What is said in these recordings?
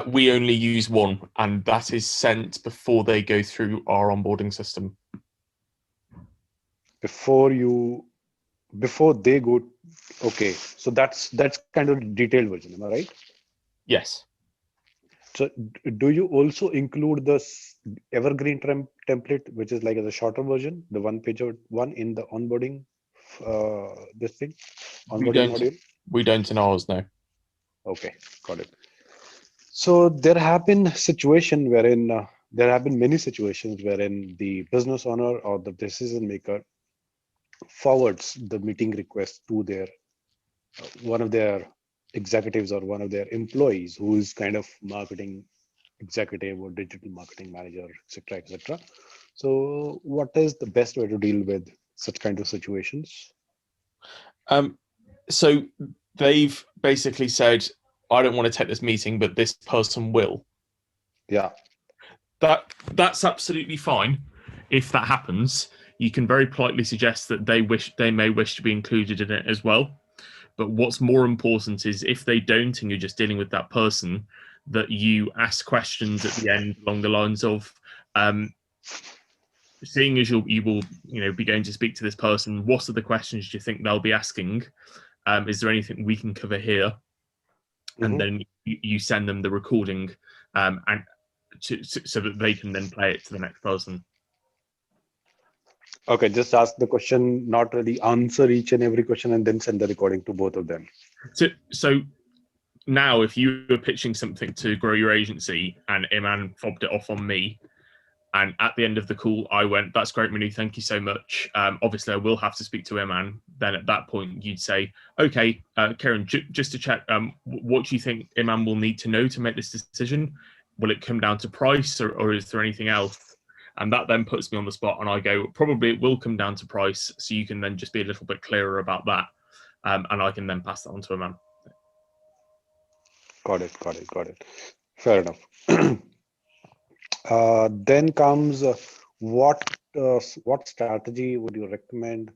We only use one, and that is sent before they go through our onboarding system. Before they go, okay. So that's kind of detailed version, am I right? Yes. So do you also include this evergreen template, which is like the shorter version, the one page one in the onboarding, this thing, onboarding module? We don't in ours, no. Okay, got it. So there have been many situations wherein the business owner or the decision maker forwards the meeting request to their one of their executives or one of their employees who is kind of marketing executive or digital marketing manager, etc., etc. So, what is the best way to deal with such kind of situations? So they've basically said, I don't want to take this meeting, but this person will. Yeah. That's absolutely fine. If that happens, you can very politely suggest that they may wish to be included in it as well. But what's more important is if they don't and you're just dealing with that person, that you ask questions at the end along the lines of, seeing as you will be going to speak to this person, what are the questions do you think they'll be asking? Is there anything we can cover here? And then you send them the recording, and so that they can then play it to the next person. Okay, just ask the question, not really answer each and every question, and then send the recording to both of them. So now, if you were pitching something to grow your agency and Iman fobbed it off on me, and at the end of the call, I went, "That's great, Manu. Thank you so much. Obviously, I will have to speak to Iman." Then at that point, you'd say, "Okay, Karen, just to check, what do you think Iman will need to know to make this decision? Will it come down to price, or is there anything else?" And that then puts me on the spot, and I go, "Probably it will come down to price." So you can then just be a little bit clearer about that, and I can then pass that on to Iman. Got it. Fair enough. Then comes what strategy would you recommend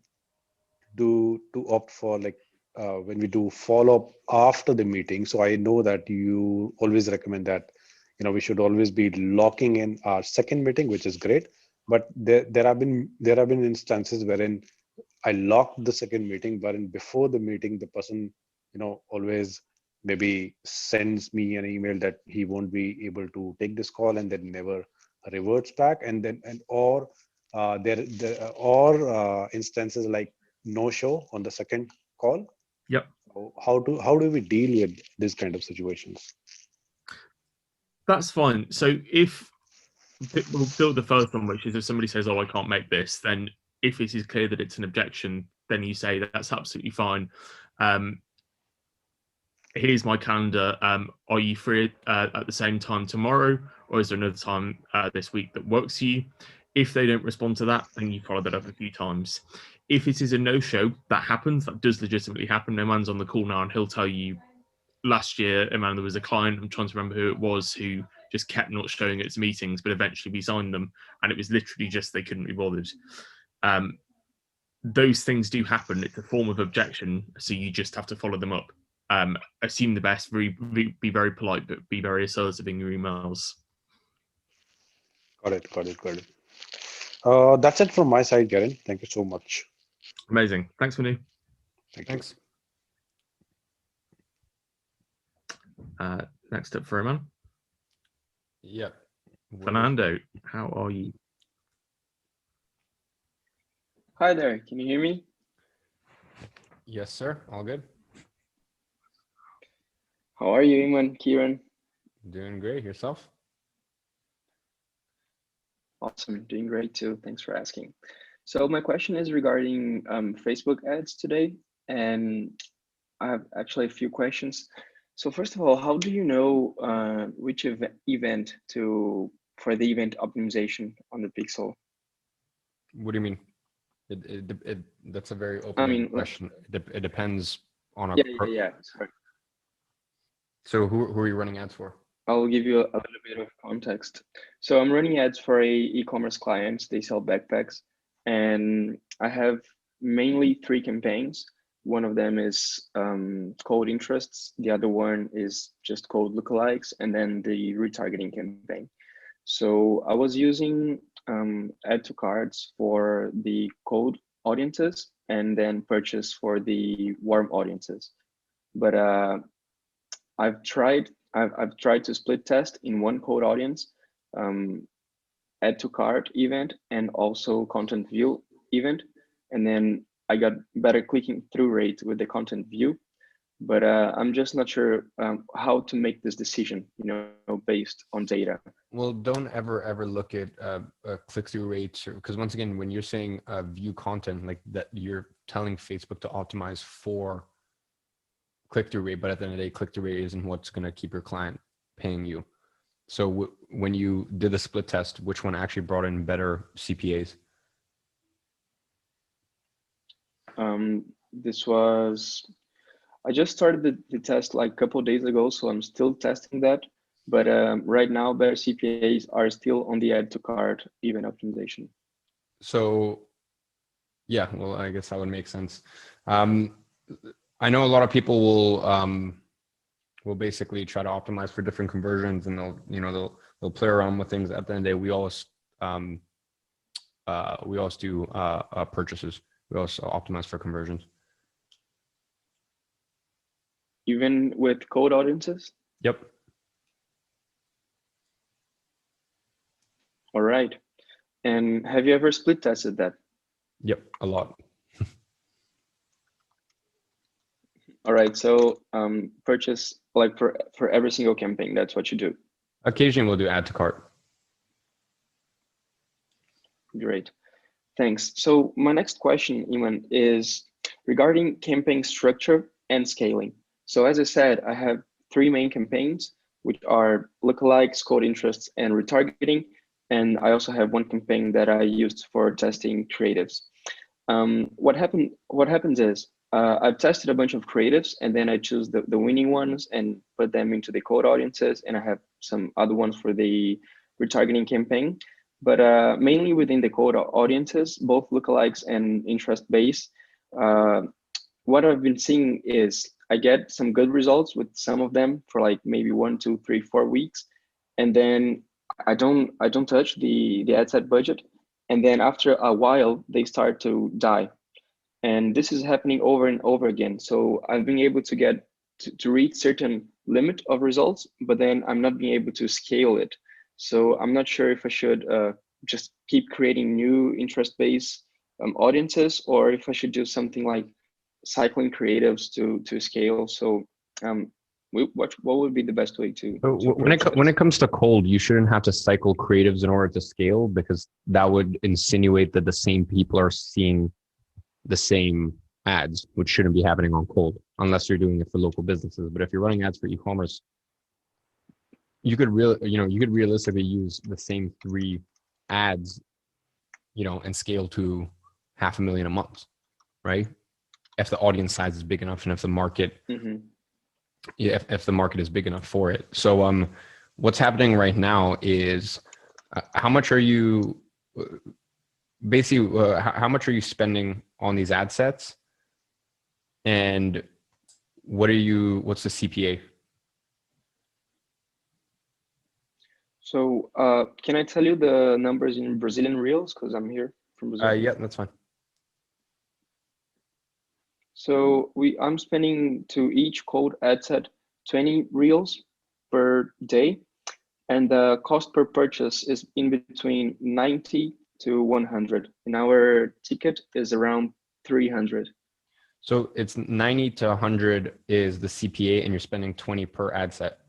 to opt for, like when we do follow up after the meeting? So I know that you always recommend that we should always be locking in our second meeting, which is great. But there have been instances wherein I locked the second meeting, wherein before the meeting the person always maybe sends me an email that he won't be able to take this call and then never reverts back, and or instances like no show on the second call. Yep. So how do we deal with this kind of situations? That's fine. So if we'll build the first one, which is if somebody says, "Oh, I can't make this," then if it is clear that it's an objection, then you say that's absolutely fine. Here's my calendar. Are you free at the same time tomorrow, or is there another time this week that works for you? If they don't respond to that, then you follow that up a few times. If it is a no-show, that happens. That does legitimately happen. Iman's on the call now, and he'll tell you. Last year, Iman, there was a client, I'm trying to remember who it was, who just kept not showing at its meetings, but eventually we signed them, and it was literally just they couldn't be bothered. Those things do happen. It's a form of objection, so you just have to follow them up. Assume the best, be very polite, but be very assertive in your emails. Got it. That's it from my side, Karen. Thank you so much. Amazing. Thanks, Manu. Thanks. Next up for Iman. Yep. Fernando, how are you? Hi there. Can you hear me? Yes, sir. All good. How are you, Iman, Kieran? Doing great. Yourself? Awesome. Doing great too. Thanks for asking. So my question is regarding Facebook ads today, and I have actually a few questions. So first of all, how do you know which event for the event optimization on the Pixel? What do you mean? That's a very open question. It depends on our. Yeah. Sorry. So who are you running ads for? I'll give you a little bit of context. So I'm running ads for a e-commerce client. They sell backpacks, and I have mainly 3 campaigns. One of them is cold interests. The other one is just cold lookalikes, and then the retargeting campaign. So I was using add to cards for the cold audiences and then purchase for the warm audiences. But I've tried to split test in one cold audience, add to cart event, and also content view event, and then I got better clicking through rate with the content view. But I'm just not sure how to make this decision, based on data. Well, don't ever look at click-through rates, because once again, when you're saying view content like that, you're telling Facebook to optimize for click-through rate, but at the end of the day, click-through rate isn't what's going to keep your client paying you. So when you did the split test, which one actually brought in better CPAs? I just started the test like a couple of days ago, so I'm still testing that. But right now, better CPAs are still on the add to cart event optimization. So, yeah, well, I guess that would make sense. I know a lot of people will basically try to optimize for different conversions, and they'll play around with things. At the end of the day, we always do purchases. We also optimize for conversions. Even with cold audiences? Yep. All right. And have you ever split tested that? Yep, a lot. All right. So purchase like for every single campaign, that's what you do. Occasionally we'll do add to cart. Great. Thanks. So my next question, Iman, is regarding campaign structure and scaling. So as I said, I have 3 main campaigns, which are lookalikes, cold interests, and retargeting. And I also have one campaign that I used for testing creatives. What happens is I've tested a bunch of creatives, and then I choose the winning ones and put them into the cold audiences. And I have some other ones for the retargeting campaign. But mainly within the cold audiences, both lookalikes and interest base, what I've been seeing is I get some good results with some of them for like maybe 1, 2, 3, 4 weeks, and then I don't touch the ad set budget, and then after a while they start to die, and this is happening over and over again. So I've been able to get to reach certain limit of results, but then I'm not being able to scale it. So I'm not sure if I should just keep creating new interest-based audiences, or if I should do something like cycling creatives to scale. So what would be the best way to when it comes to cold, you shouldn't have to cycle creatives in order to scale, because that would insinuate that the same people are seeing the same ads, which shouldn't be happening on cold unless you're doing it for local businesses. But if you're running ads for e-commerce, you could realistically use the same 3 ads, and scale to 500,000 a month, right? If the audience size is big enough, and if the market, if the market is big enough for it. So what's happening right now is how much are you how much are you spending on these ad sets, and what's the CPA? So can I tell you the numbers in Brazilian reals, because I'm here from Brazil? Yeah, that's fine. So I'm spending to each cold ad set 20 reals per day, and the cost per purchase is in between 90 to 100, and our ticket is around 300. So it's 90 to 100 is the CPA, and you're spending 20 per ad set.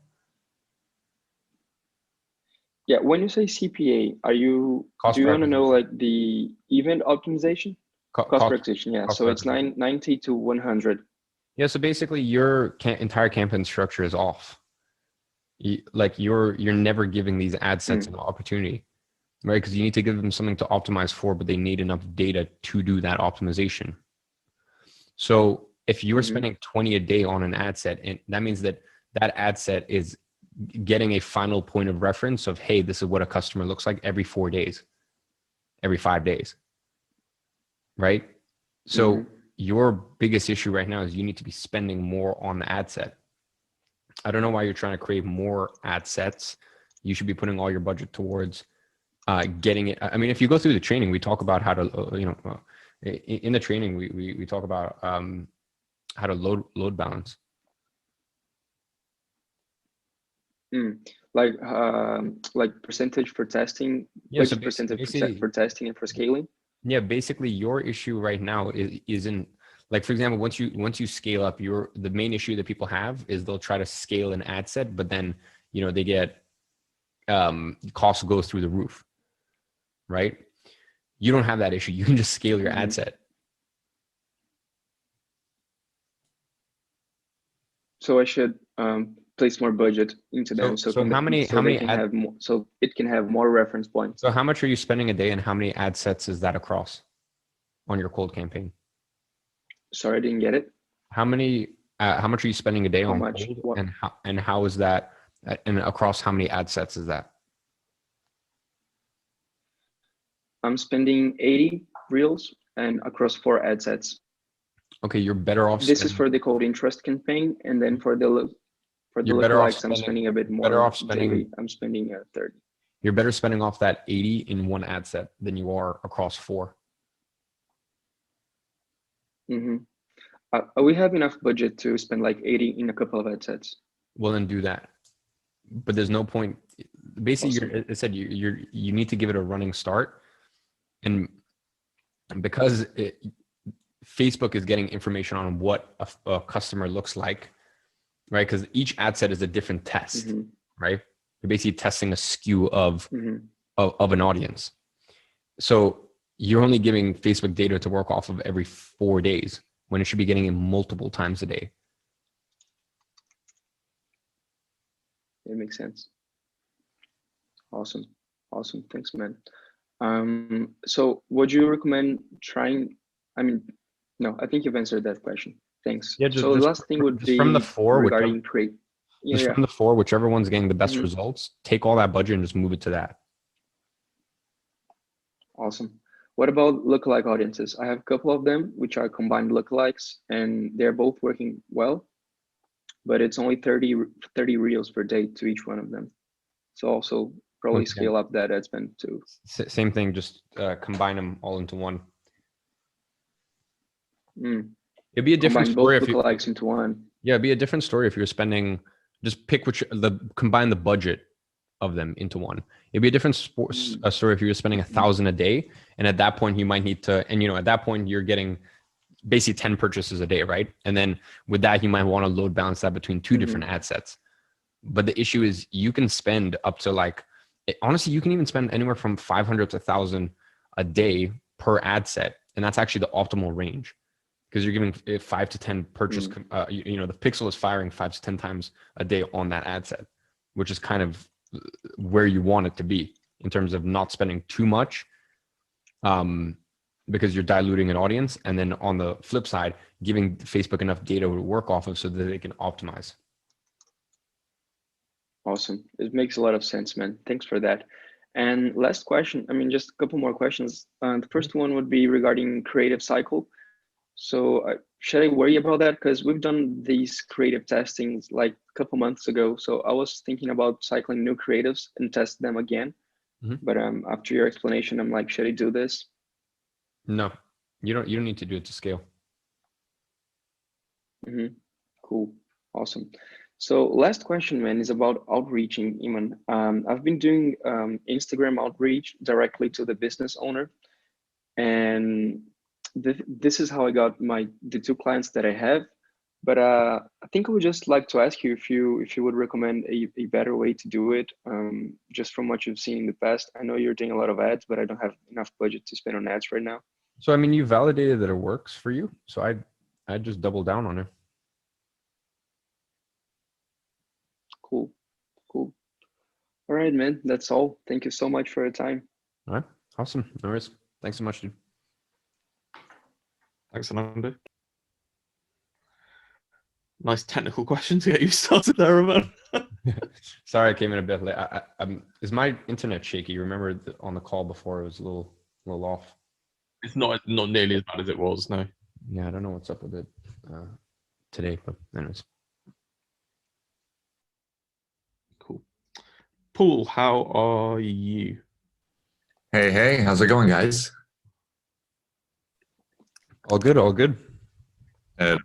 Yeah, when you say CPA, do you want to know like the event optimization? Cost per acquisition, yeah. So it's 90 to 100. Yeah, so basically your entire campaign structure is off. You're never giving these ad sets an opportunity, right? Because you need to give them something to optimize for, but they need enough data to do that optimization. So if you're spending 20 a day on an ad set, and that means that ad set is getting a final point of reference of, hey, this is what a customer looks like every 4 days, every 5 days, right? So your biggest issue right now is you need to be spending more on the ad set. I don't know why you're trying to create more ad sets. You should be putting all your budget towards getting it. I mean, if you go through the training, we talk about how to, in the training, we talk about how to load balance. Like percentage for testing, Yeah, which so percentage for testing and for scaling? Yeah, basically your issue right now isn't like, for example, once you scale up, the main issue that people have is they'll try to scale an ad set, but then they get costs go through the roof, right? You don't have that issue. You can just scale your ad set. So I should place more budget into them so it can have more reference points. So how much are you spending a day, and how many ad sets is that across on your cold campaign? Sorry, I didn't get it. How much are you spending a day on cold, and how is that, and across how many ad sets is that? I'm spending 80 reels and across 4 ad sets. Okay, you're better off. This is for the cold interest campaign, and then for the lookalikes, I'm spending a bit more. Better off spending. Daily, I'm spending 30. You're better spending off that 80 in one ad set than you are across 4. We have enough budget to spend like 80 in a couple of ad sets. Well, then do that. But there's no point. Basically, Awesome. it said you need to give it a running start, and because Facebook is getting information on what a customer looks like, right? Because each ad set is a different test, right? You're basically testing a skew of an audience. So you're only giving Facebook data to work off of every 4 days when it should be getting it multiple times a day. It makes sense. Awesome. Thanks, man. So would you recommend trying? I mean, no, I think you've answered that question. Thanks. Yeah. So the last thing would be from the 4 regarding create. From the 4, whichever one's getting the best results, take all that budget and just move it to that. Awesome. What about lookalike audiences? I have a couple of them, which are combined lookalikes, and they're both working well, but it's only 30 reels per day to each one of them. So also probably scale up that ad spend too. Same thing, just combine them all into one. It'd be a different story if you lookalikes into one. Yeah, it'd be a different story if you're spending. Just pick combine the budget of them into one. It'd be a different story if you were spending 1,000 a day, and at that point you might need to, and at that point you're getting basically 10 purchases a day, right? And then with that you might want to load balance that between 2 different ad sets. But the issue is you can spend up to honestly, you can even spend anywhere from 500 to 1,000 a day per ad set, and that's actually the optimal range. Because you're giving 5 to 10 purchase, the pixel is firing 5 to 10 times a day on that ad set, which is kind of where you want it to be in terms of not spending too much, because you're diluting an audience. And then on the flip side, giving Facebook enough data to work off of so that they can optimize. Awesome. It makes a lot of sense, man. Thanks for that. And last question, just a couple more questions. The first one would be regarding creative cycle. So should I worry about that? Because we've done these creative testings like a couple months ago. So I was thinking about cycling new creatives and test them again. But after your explanation, I'm like, should I do this? No, you don't need to do it to scale. Cool. Awesome. So last question, man, is about outreaching, Iman. I've been doing Instagram outreach directly to the business owner, and this is how I got the 2 clients that I have. But I think I would just like to ask you if you would recommend a better way to do it, just from what you've seen in the past. I know you're doing a lot of ads, but I don't have enough budget to spend on ads right now. So you validated that it works for you, so I'd just double down on it. Cool. All right, man. That's all. Thank you so much for your time. All right. Awesome. No worries. Thanks so much, dude. Thanks, Ananda. Nice technical question to get you started there, Roman. Sorry, I came in a bit late. Is my internet shaky? Remember on the call before it was a little off. It's not nearly as bad as it was. No. Yeah, I don't know what's up with it today, but anyways. Cool. Paul, how are you? Hey, how's it going, guys? All good, all good. Yeah,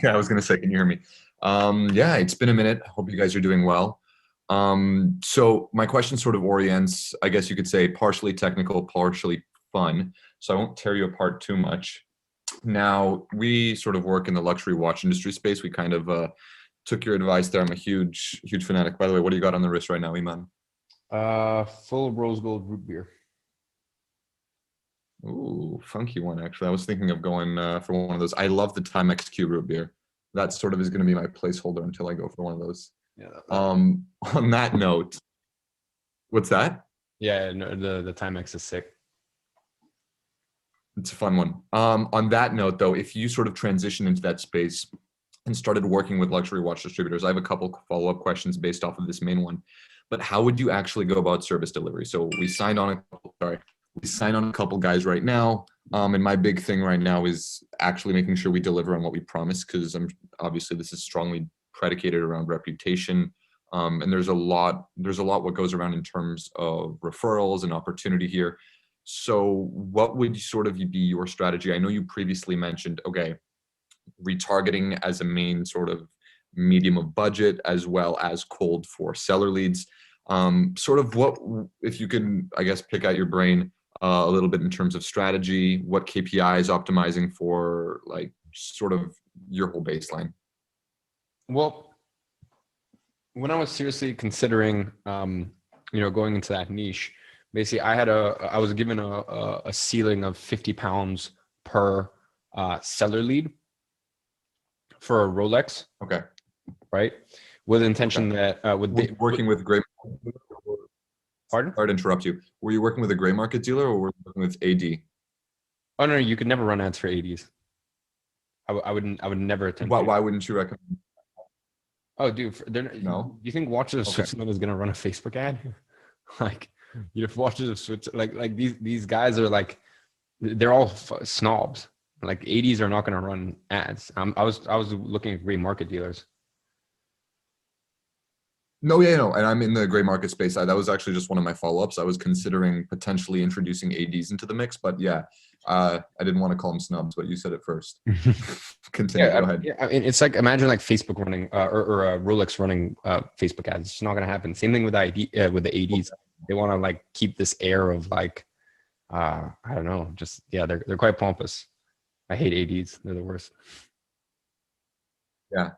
I was gonna say, can you hear me? Yeah, it's been a minute. Hope you guys are doing well. So my question sort of orients, I guess you could say, partially technical, partially fun. So I won't tear you apart too much. Now, we sort of work in the luxury watch industry space. We kind of took your advice there. I'm a huge fanatic. By the way, what do you got on the wrist right now, Iman? Full rose gold root beer. Ooh, funky one, actually. I was thinking of going for one of those. I love the Timex Q root beer. That sort of is going to be my placeholder until I go for one of those. Yeah. On that note, what's that? Yeah, no, the Timex is sick. It's a fun one. On that note, though, if you sort of transition into that space and started working with luxury watch distributors, I have a couple follow-up questions based off of this main one. But how would you actually go about service delivery? So we signed on a couple guys right now. And my big thing right now is actually making sure we deliver on what we promise, because obviously this is strongly predicated around reputation. And there's a lot what goes around in terms of referrals and opportunity here. So what would sort of be your strategy? I know you previously mentioned, okay, retargeting as a main sort of medium of budget, as well as cold for seller leads. Sort of what, if you can, I guess, pick out your brain a little bit in terms of strategy, what KPIs optimizing for, like, sort of your whole baseline. Well, when I was seriously considering, going into that niche, basically I was given a ceiling of 50 pounds per seller lead for a Rolex. Okay. Right. With the intention that working with gray. Pardon? Sorry to interrupt you. Were you working with a gray market dealer, or were you working with AD? Oh no, you could never run ads for ADs. I would never attempt. Why wouldn't you recommend? Oh, dude, no. Do you think Watches of Switzerland is gonna run a Facebook ad? Like, Watches of Switzerland, like these guys are like, they're all snobs. Like ADs are not gonna run ads. I was looking at gray market dealers. No, and I'm in the gray market space. That was actually just one of my follow-ups. I was considering potentially introducing ADs into the mix, but yeah, I didn't want to call them snubs, but you said it first. Continue. Go ahead. Yeah, I mean, it's like, imagine like Facebook running or Rolex running Facebook ads. It's not going to happen. Same thing with with the ADs. They want to like keep this air of like, I don't know, just they're quite pompous. I hate ADs. They're the worst. Yeah.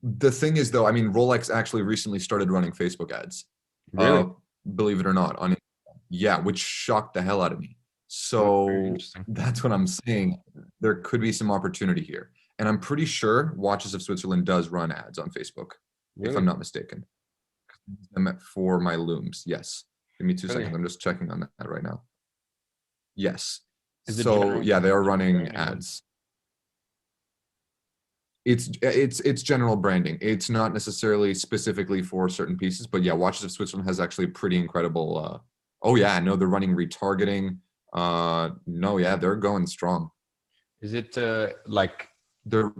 The thing is, though, I mean, Rolex actually recently started running Facebook ads. Really? Believe it or not, on which shocked the hell out of me. So that's what I'm saying. There could be some opportunity here, and I'm pretty sure Watches of Switzerland does run ads on Facebook, if I'm not mistaken. For my looms, yes. Give me 2 seconds. I'm just checking on that right now. Yes. So yeah, they are running ads. It's general branding. It's not necessarily specifically for certain pieces, but yeah, Watches of Switzerland has actually pretty incredible. They're running retargeting. They're going strong. Is it like is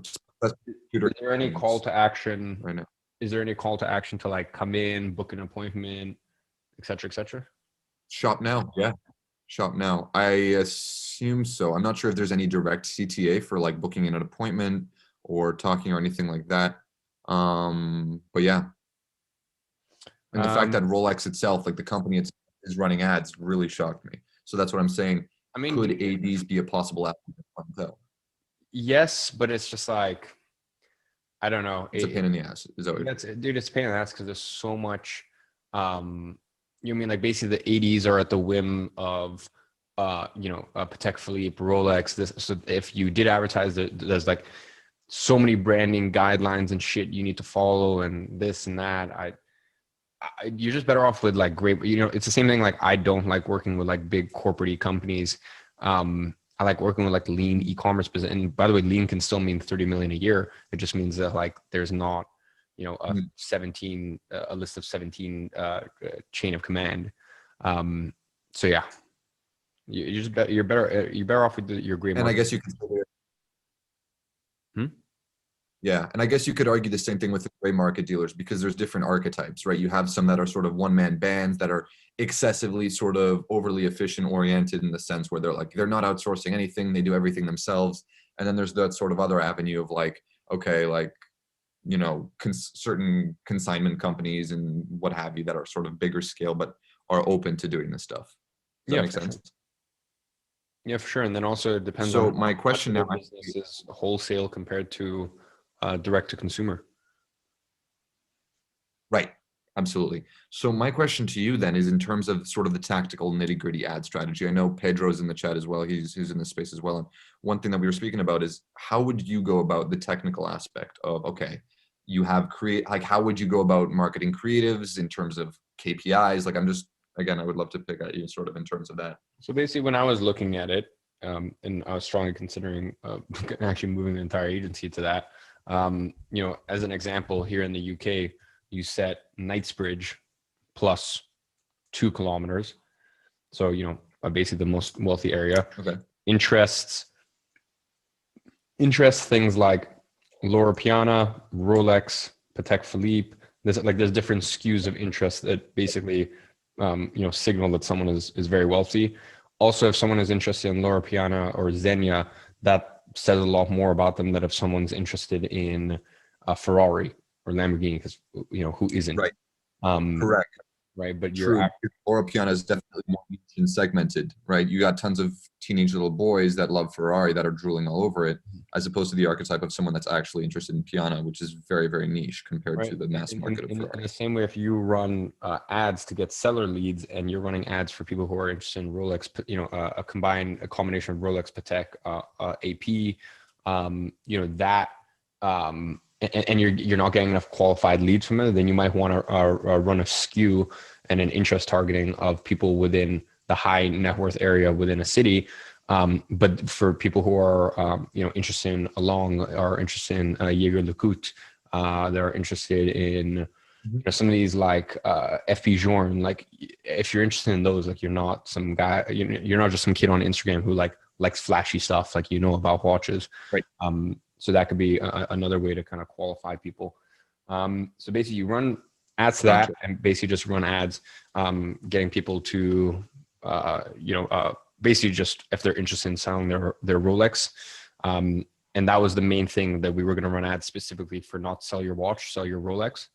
there any call to action right now? Is there any call to action to like come in, book an appointment, et cetera? Shop now, yeah. Shop now. I assume so. I'm not sure if there's any direct CTA for like booking in an appointment or talking or anything like that. But yeah. And the fact that Rolex itself, like the company itself, is running ads really shocked me. So that's what I'm saying. I mean, could ADs be a possible app? Yes, but it's just like, I don't know. It's a pain in the ass. Is that what it's a pain in the ass because there's so much. You mean like basically the ADs are at the whim of, Patek Philippe, Rolex. So if you did advertise, there's like so many branding guidelines and shit you need to follow and this and that. You're just better off with like great, it's the same thing. Like I don't like working with like big corporate companies. I like working with like lean e-commerce business. And by the way, lean can still mean 30 million a year. It just means that like there's not, a list of 17 chain of command. So yeah, you're better off with your gray market. And I guess you consider Yeah, and I guess you could argue the same thing with the gray market dealers because there's different archetypes, right? You have some that are sort of one-man bands that are excessively sort of overly efficient oriented in the sense where they're not outsourcing anything, they do everything themselves. And then there's that sort of other avenue of like, okay, like, you know, certain consignment companies and what have you that are sort of bigger scale but are open to doing this stuff. Does that make sense? Sure. Yeah, for sure. And then also it depends So on my question how now their business is wholesale compared to direct to consumer. Right. Absolutely. So my question to you then is in terms of sort of the tactical nitty gritty ad strategy. I know Pedro's in the chat as well. He's in this space as well. And one thing that we were speaking about is how would you go about the technical aspect of, okay, you have how would you go about marketing creatives in terms of KPIs? Like again, I would love to pick at you sort of in terms of that. So basically when I was looking at it, and I was strongly considering actually moving the entire agency to that, you know, as an example here in the UK, you set Knightsbridge plus 2 kilometers. So, you know, basically the most wealthy area. Okay. Interests things like Loro Piana, Rolex, Patek Philippe. There's different SKUs of interest that basically, you know, signal that someone is very wealthy. Also, if someone is interested in Loro Piana or Zegna, that says a lot more about them than if someone's interested in a Ferrari or Lamborghini, because, you know, who isn't? Right. Um, Correct. Right. But True. Loro Piana is definitely more niche and segmented, right? You got tons of teenage little boys that love Ferrari that are drooling all over it, as opposed to the archetype of someone that's actually interested in piano, which is very, very niche compared to the mass market of Ferrari. In the same way, if you run ads to get seller leads and you're running ads for people who are interested in Rolex, you know, a combination of Rolex, Patek, AP, you know, that, and you're not getting enough qualified leads from it, then you might want to run a SKU and an interest targeting of people within the high net worth area within a city. But for people who are, you know, interested in are interested in Jaeger LeCoultre, they're interested in, you know, some of these like FP Journe. Like if you're interested in those, like you're not some guy, you're not just some kid on Instagram who likes flashy stuff, like, you know, about watches. Right. So that could be another way to kind of qualify people. So basically you run ads to that and basically just run ads, getting people to, you know, basically just if they're interested in selling their Rolex. And that was the main thing that we were going to run ads specifically for, not sell your watch, sell your Rolex,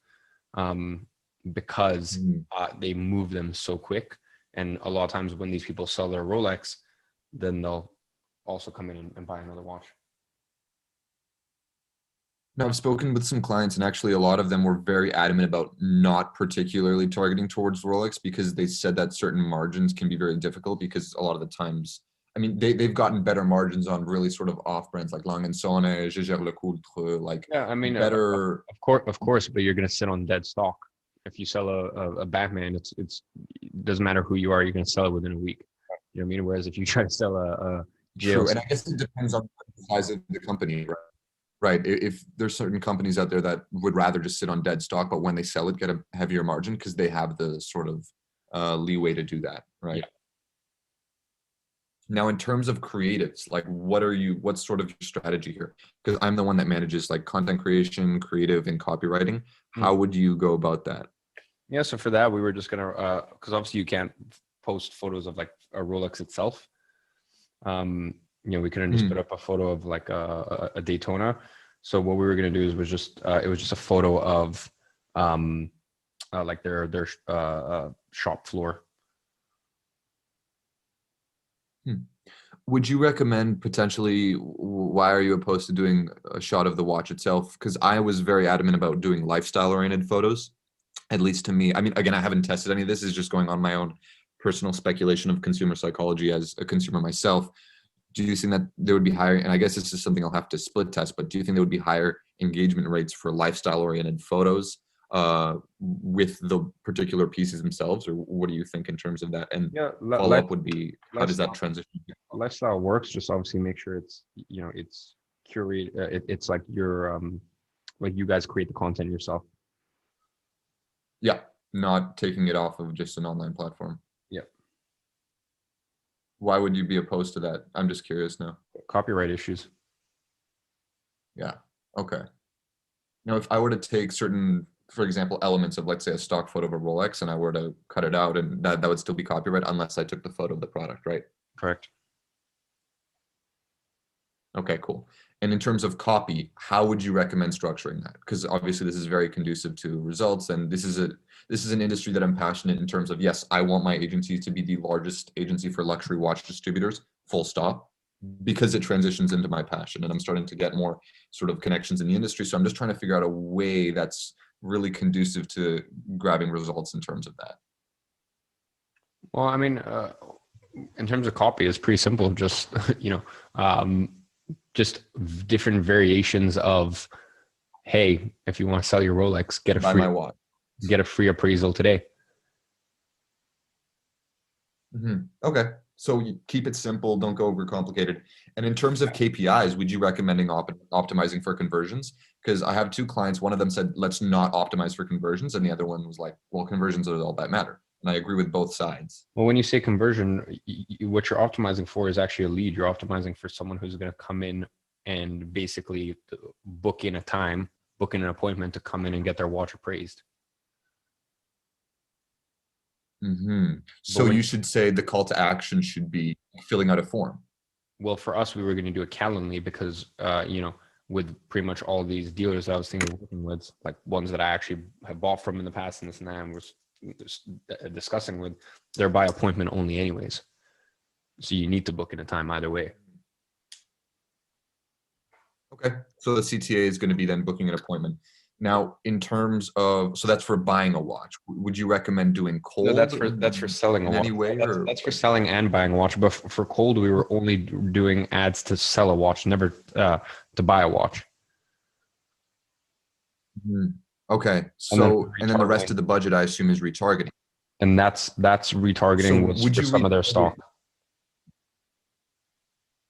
because they move them so quick. And a lot of times when these people sell their Rolex, then they'll also come in and buy another watch. Now, I've spoken with some clients, and actually a lot of them were very adamant about not particularly targeting towards Rolex because they said that certain margins can be very difficult because a lot of the times, I mean, they've gotten better margins on really sort of off brands like Lang & Söhne, Jaeger-LeCoultre, like yeah, I mean, better. Of course, but you're going to sit on dead stock. If you sell a Batman, it doesn't matter who you are, you're going to sell it within a week. You know what I mean? Whereas if you try to sell a True, and I guess it depends on the size of the company, right? Right. If there's certain companies out there that would rather just sit on dead stock, but when they sell it, get a heavier margin because they have the sort of leeway to do that. Right. Yeah. Now, in terms of creatives, like what's sort of your strategy here? Because I'm the one that manages like content creation, creative, and copywriting. How would you go about that? Yeah. So for that, we were just going to, because obviously you can't post photos of like a Rolex itself. You know, we couldn't just put up a photo of like a Daytona. So what we were going to do was just it was just a photo of like their shop floor. Would you recommend potentially, why are you opposed to doing a shot of the watch itself? Because I was very adamant about doing lifestyle oriented photos, at least to me. I mean, again, I haven't tested any of this. Is just going on my own personal speculation of consumer psychology as a consumer myself. Do you think that there would be higher, and I guess this is something I'll have to split test, but do you think there would be higher engagement rates for lifestyle oriented photos with the particular pieces themselves, or what do you think in terms of that? And follow up would be, how does that transition? Lifestyle works, just obviously make sure it's, you know, it's curated. It's like you're like you guys create the content yourself. Yeah, not taking it off of just an online platform. Yeah. Why would you be opposed to that? I'm just curious now. Copyright issues. Yeah. Okay. Now, if I were to take certain, for example, elements of, let's say, a stock photo of a Rolex, and I were to cut it out, and that would still be copyright unless I took the photo of the product, right? Correct. Okay, cool. And in terms of copy, how would you recommend structuring that? Because obviously this is very conducive to results, and this is an industry that I'm passionate in terms of, yes, I want my agency to be the largest agency for luxury watch distributors, full stop, because it transitions into my passion, and I'm starting to get more sort of connections in the industry. So I'm just trying to figure out a way that's really conducive to grabbing results in terms of that. Well, I mean, in terms of copy, it's pretty simple. Just, just different variations of, hey, if you want to sell your Rolex, Buy my watch. get a free appraisal today. Okay. So you keep it simple, don't go overcomplicated. And in terms of KPIs, would you recommending optimizing for conversions? Because I have two clients. One of them said, let's not optimize for conversions. And the other one was like, well, conversions are all that matter. And I agree with both sides. Well, when you say conversion, what you're optimizing for is actually a lead. You're optimizing for someone who's going to come in and basically book in an appointment to come in and get their watch appraised. So you should say the call to action should be filling out a form. Well, for us, we were going to do it Calendly because, with pretty much all these dealers that I was thinking of working with, like ones that I actually have bought from in the past and this and that, and was discussing with, they're by appointment only anyways. So you need to book in a time either way. Okay. So the CTA is going to be then booking an appointment. Now, in terms of, so that's for buying a watch. Would you recommend doing cold? No, that's for selling a watch. Anyway, that's for selling and buying a watch. But for cold, we were only doing ads to sell a watch, never to buy a watch. Okay. So, and then the rest of the budget, I assume, is retargeting. And that's retargeting So for some of their stock.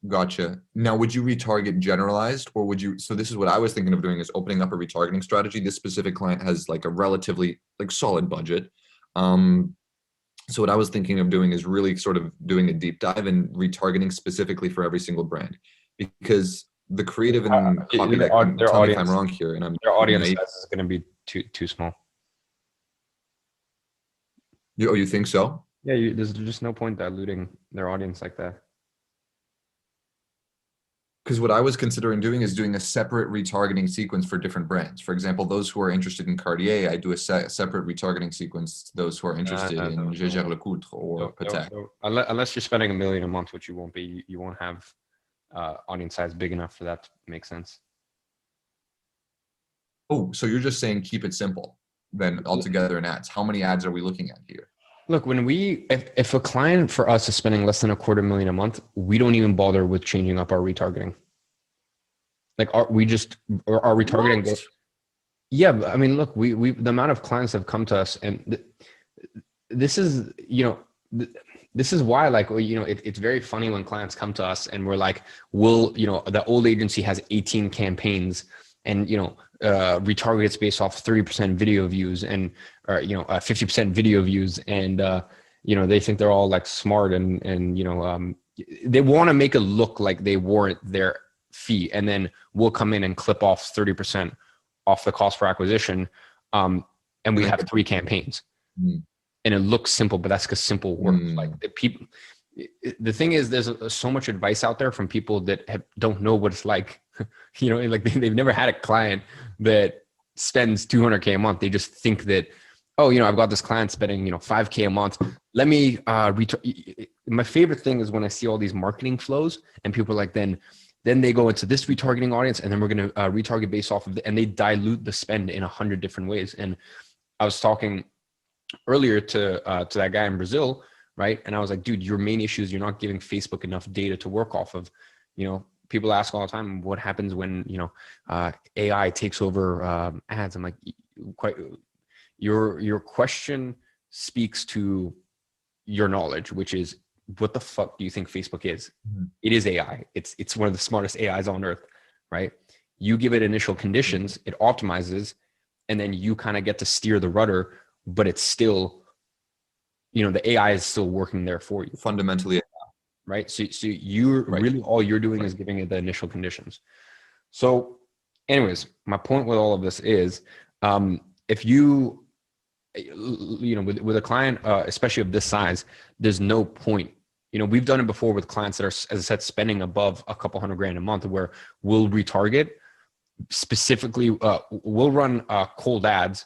Gotcha. Now, would you retarget generalized, or would you, so this is what I was thinking of doing, is opening up a retargeting strategy. This specific client has like a relatively like solid budget. So what I was thinking of doing is really sort of doing a deep dive and retargeting specifically for every single brand, because the creative and copy that can tell me if I'm wrong here, and their audience size is going to be too small. You think so? Yeah, there's just no point diluting their audience like that. Because what I was considering doing is doing a separate retargeting sequence for different brands. For example, those who are interested in Cartier, I do a separate retargeting sequence to those who are interested in Jaeger-LeCoultre or Patek. Unless you're spending $1 million a month, which you won't be, you won't have audience size big enough for that to make sense. Oh, so you're just saying keep it simple then altogether in ads. How many ads are we looking at here? Look, when if a client for us is spending less than $250,000 a month, we don't even bother with changing up our retargeting. Like our retargeting goes. Yeah, but I mean, look, we the amount of clients have come to us, and this is this is why, like, it's very funny when clients come to us and we're like, the old agency has 18 campaigns, and retarget it's based off 30% video views and 50% video views, and they think they're all like smart and they want to make it look like they warrant their fee, and then we'll come in and clip off 30% off the cost per acquisition, and we have 3 campaigns, and it looks simple, but that's because simple works. Like the thing is, there's so much advice out there from people that don't know what it's like. Like they've never had a client that spends $200K a month. They just think that, I've got this client spending, $5K a month. Let me, my favorite thing is when I see all these marketing flows and people are like, then they go into this retargeting audience, and then we're going to retarget based off of and they dilute the spend in 100 different ways. And I was talking earlier to that guy in Brazil, right? And I was like, dude, your main issue is you're not giving Facebook enough data to work off of. People ask all the time, what happens when, AI takes over ads? I'm like, your question speaks to your knowledge, which is, what the fuck do you think Facebook is? It is AI. It's one of the smartest AIs on earth, right? You give it initial conditions, it optimizes, and then you kind of get to steer the rudder, but it's still, the AI is still working there for you. Fundamentally. Right. So you're right. Really all you're doing is giving it the initial conditions. So anyways, my point with all of this is, if you know, with a client, especially of this size, there's no point. You know, we've done it before with clients that are, as I said, spending above a couple $100,000 a month, where we'll retarget specifically. We'll run cold ads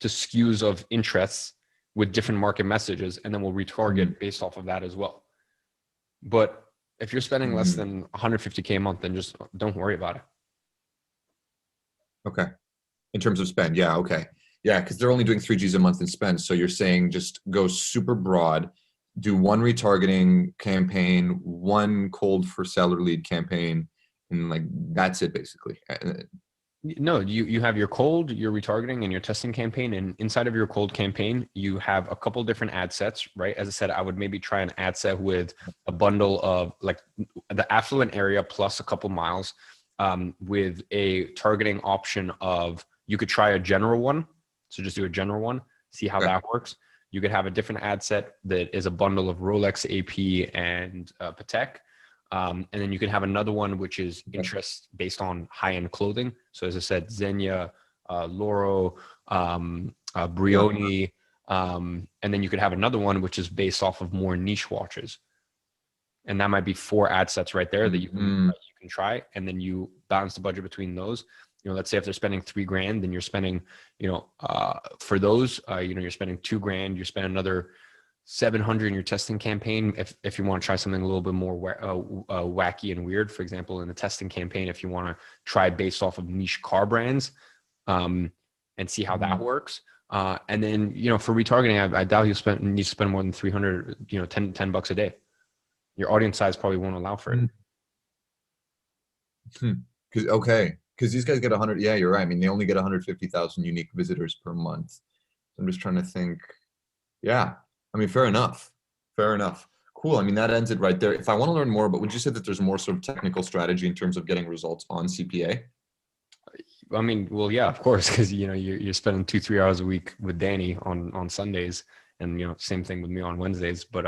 to SKUs of interests with different market messages, and then we'll retarget based off of that as well. But if you're spending less than $150K a month, then just don't worry about it. Okay. In terms of spend, yeah, okay. Yeah, because they're only doing 3Gs a month in spend. So you're saying just go super broad, do one retargeting campaign, one cold for seller lead campaign, and like that's it basically. No, you have your cold, your retargeting, and your testing campaign. And inside of your cold campaign, you have a couple different ad sets, right? As I said, I would maybe try an ad set with a bundle of like the affluent area plus a couple miles, with a targeting option of, you could try a general one. So just do a general one, see how that works. You could have a different ad set that is a bundle of Rolex, AP, and Patek. And then you can have another one, which is interest based on high-end clothing. So as I said, Zegna, Loro, Brioni. And then you could have another one, which is based off of more niche watches. And that might be 4 ad sets right there that you can try. And then you balance the budget between those. You know, let's say if they're spending $3,000, then you're spending, you know, for those, you know, you're spending $2,000, you spend another $700 in your testing campaign. If you want to try something a little bit more wacky and weird, for example, in the testing campaign, if you want to try based off of niche car brands, and see how that works. And then, you know, for retargeting, I doubt you need to spend more than 300, you know, 10 bucks a day. Your audience size probably won't allow for it. Because these guys get 100. Yeah, you're right. I mean, they only get 150,000 unique visitors per month. I'm just trying to think. Yeah, I mean, fair enough. Fair enough. Cool. I mean, that ends it right there. If I want to learn more, but would you say that there's more sort of technical strategy in terms of getting results on CPA? I mean, well, yeah, of course, because, you know, you're spending 2-3 hours a week with Danny on Sundays, and, you know, same thing with me on Wednesdays. But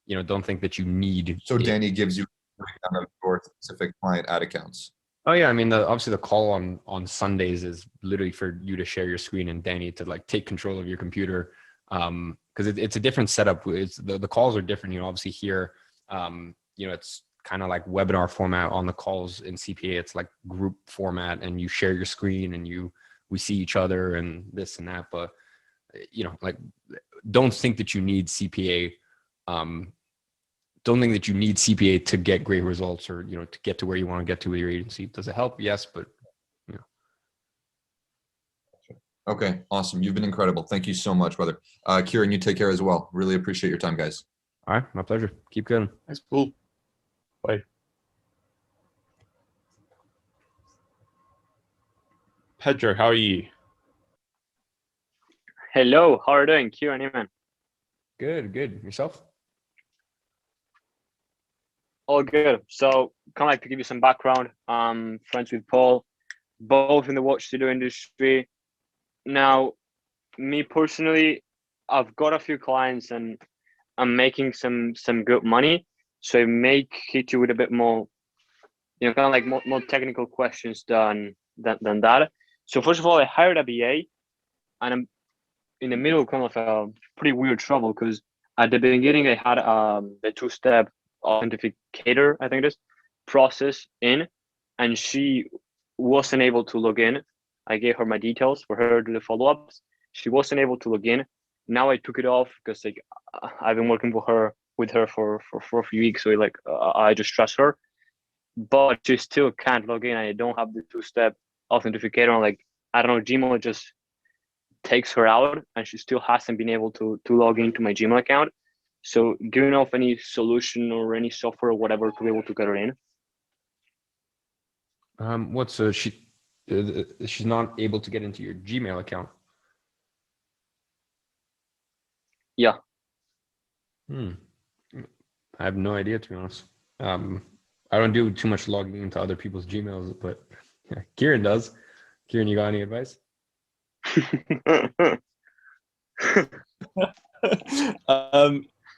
you know, don't think that you need. So Danny gives you a breakdown of your specific client ad accounts. Oh yeah, I mean, obviously the call on Sundays is literally for you to share your screen and Danny to like take control of your computer, because it's a different setup. It's the calls are different. You know, obviously here, you know, it's kind of like webinar format. On the calls in CPA, it's like group format, and you share your screen and we see each other and this and that. But you know, like, don't think that you need CPA. Don't think that you need CPA to get great results, or, you know, to get to where you want to get to with your agency. Does it help? Yes, but, you know. Okay, awesome. You've been incredible. Thank you so much, brother. Kieran, you take care as well. Really appreciate your time, guys. All right, my pleasure. Keep going. That's cool. Bye. Pedro, how are you? Hello, how are you doing, Kieran, Iman? Good. Yourself? All good. So, kind of like to give you some background. Friends with Paul, both in the watch studio industry. Now, me personally, I've got a few clients and I'm making some good money. So I may hit you with a bit more, you know, kind of like more technical questions than that. So first of all, I hired a BA, and I'm in the middle of kind of a pretty weird trouble, because at the beginning I had the 2-step authenticator, I think it is, process in, and she wasn't able to log in. I gave her my details for her to do the follow-ups. She wasn't able to log in. Now I took it off because, like, I've been working with her for a few weeks, so like I just trust her. But she still can't log in. I don't have the 2-step authenticator. Like, I don't know, Gmail just takes her out, and she still hasn't been able to log into my Gmail account. So do you know of any solution or any software or whatever to be able to get her in? She's not able to get into your Gmail account? Yeah. I have no idea, to be honest. I don't do too much logging into other people's Gmails, but yeah, Kieran does. Kieran, you got any advice?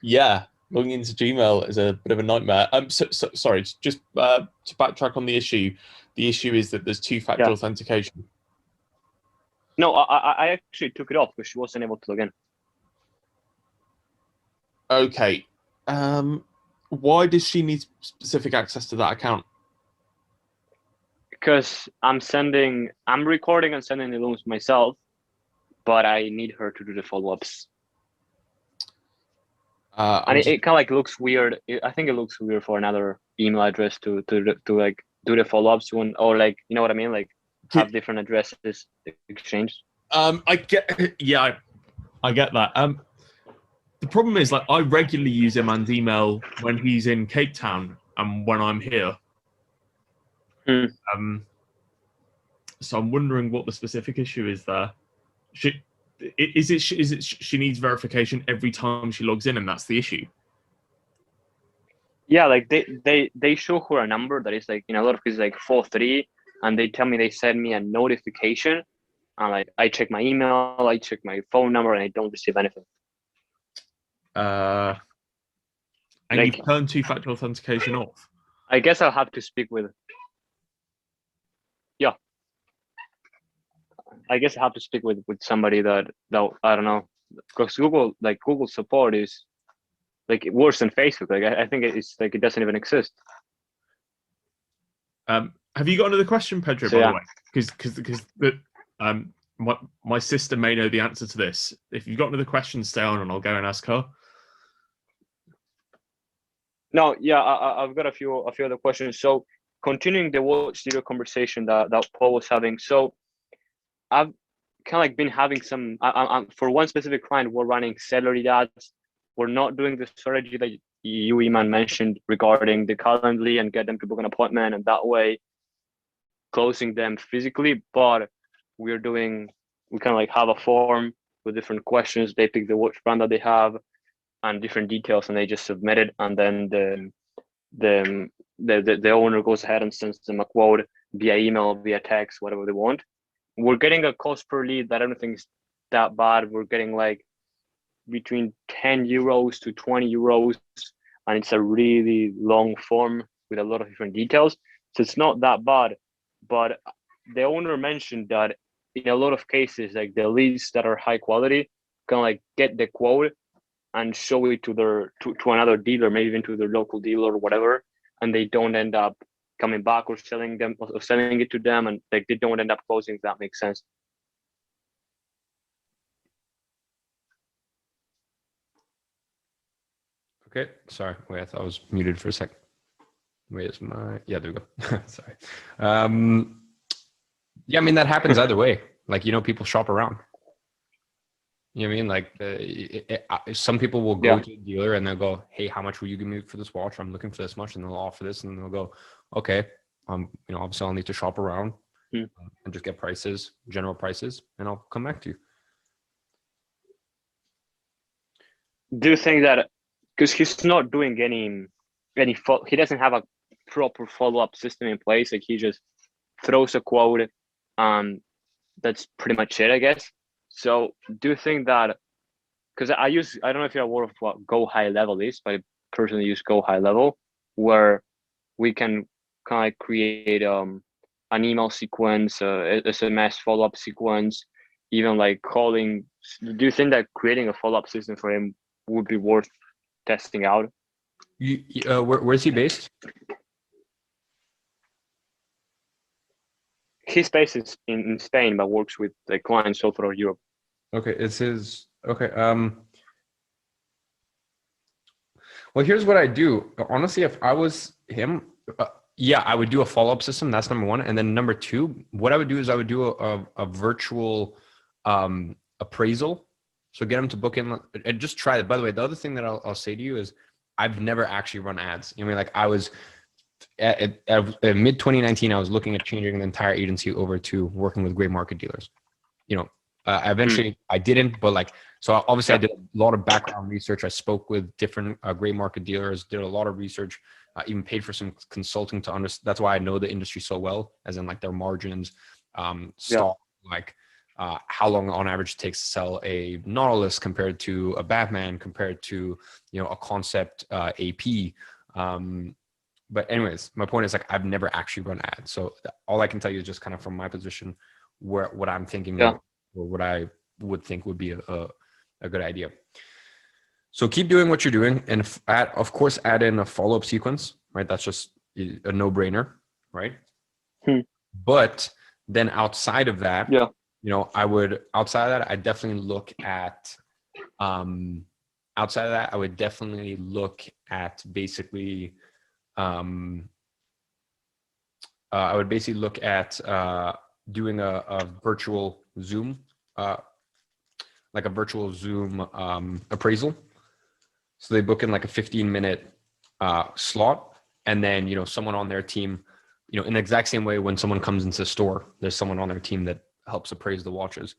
Yeah, logging into Gmail is a bit of a nightmare. Sorry, just to backtrack on the issue. The issue is that there's two-factor Yeah. authentication. No, I actually took it off because she wasn't able to log in. Okay. Why does she need specific access to that account? Because I'm recording and sending the looms myself, but I need her to do the follow-ups. And it kind of like looks weird. I think it looks weird for another email address to like do the follow-ups one, or like, you know what I mean? Like have different addresses exchanged. I get that. The problem is, like, I regularly use Iman's email when he's in Cape Town and when I'm here. So I'm wondering what the specific issue is there. She needs verification every time she logs in, and that's the issue? Yeah, like they show her a number that is like, in a lot of cases like 43, and they tell me they send me a notification, and like I check my email, I check my phone number, and I don't receive anything. And like, you've turned two-factor authentication off. I guess I'll have to speak with. Yeah. I guess I have to speak with somebody that I don't know, because Google support is like worse than Facebook. Like I think it's like it doesn't even exist. Have you got another question, Pedro? So, by yeah. the way, because my sister may know the answer to this. If you've got another question, stay on, and I'll go and ask her. No, yeah, I've got a few other questions. So continuing the watch studio conversation that Paul was having. So I've kind of like been having some. For one specific client, we're running salary ads. We're not doing the strategy that you, Iman, mentioned regarding the Calendly and get them to book an appointment, and that way closing them physically. But we kind of like have a form with different questions. They pick the watch brand that they have and different details, and they just submit it, and then the owner goes ahead and sends them a quote via email, via text, whatever they want. We're getting a cost per lead that I don't think is that bad. We're getting like between 10 euros to 20 euros, and it's a really long form with a lot of different details. So it's not that bad. But the owner mentioned that in a lot of cases, like the leads that are high quality can like get the quote and show it to another dealer, maybe even to their local dealer or whatever, and they don't end up coming back or selling it to them, and like they don't end up closing, if that makes sense. Okay, sorry. Wait, I thought I was muted for a sec. Where's my? Yeah, there we go. Sorry. Yeah, I mean that happens either way. Like, you know, people shop around. You know what I mean? Like some people will go to a dealer and they'll go, "Hey, how much will you give me for this watch? I'm looking for this much," and they'll offer this, and they'll go, "Okay, you know, obviously I'll need to shop around and just get prices, general prices, and I'll come back to you." Do you think that because he's not doing any he doesn't have a proper follow-up system in place, like he just throws a quote, that's pretty much it, I guess. So do you think that, because I don't know if you're aware of what Go High Level is, but I personally use Go High Level, where we can kind of create an email sequence, SMS follow-up sequence, even like calling. Do you think that creating a follow-up system for him would be worth testing out? Where's he based? He's based in Spain, but works with the clients all throughout Europe. Okay, it's his. Okay. Well, here's what I do. Honestly, if I was him, yeah, I would do a follow-up system. That's number one. And then number two, what I would do is I would do a virtual appraisal. So get them to book in and just try it. By the way, the other thing that I'll say to you is I've never actually run ads. You know, like I was at mid 2019, I was looking at changing the entire agency over to working with gray market dealers. You know, eventually I didn't, but like, so obviously I did a lot of background research. I spoke with different gray market dealers, did a lot of research, even paid for some consulting to understand. That's why I know the industry so well, as in like their margins, stock, like how long on average it takes to sell a Nautilus compared to a Batman, compared to, you know, a Concept AP. But anyways, my point is like I've never actually run ads, so all I can tell you is just kind of from my position where what I'm thinking Yeah. or what I would think would be a good idea. So keep doing what you're doing, and of course add in a follow-up sequence, right? That's just a no-brainer, right? But then outside of that, Yeah. you know, outside of that, I definitely look at outside of that, I would definitely look at basically I would basically look at doing a virtual Zoom, like a virtual Zoom appraisal. So they book in like a 15-minute slot, and then, you know, someone on their team, you know, in the exact same way when someone comes into the store, there's someone on their team that helps appraise the watches.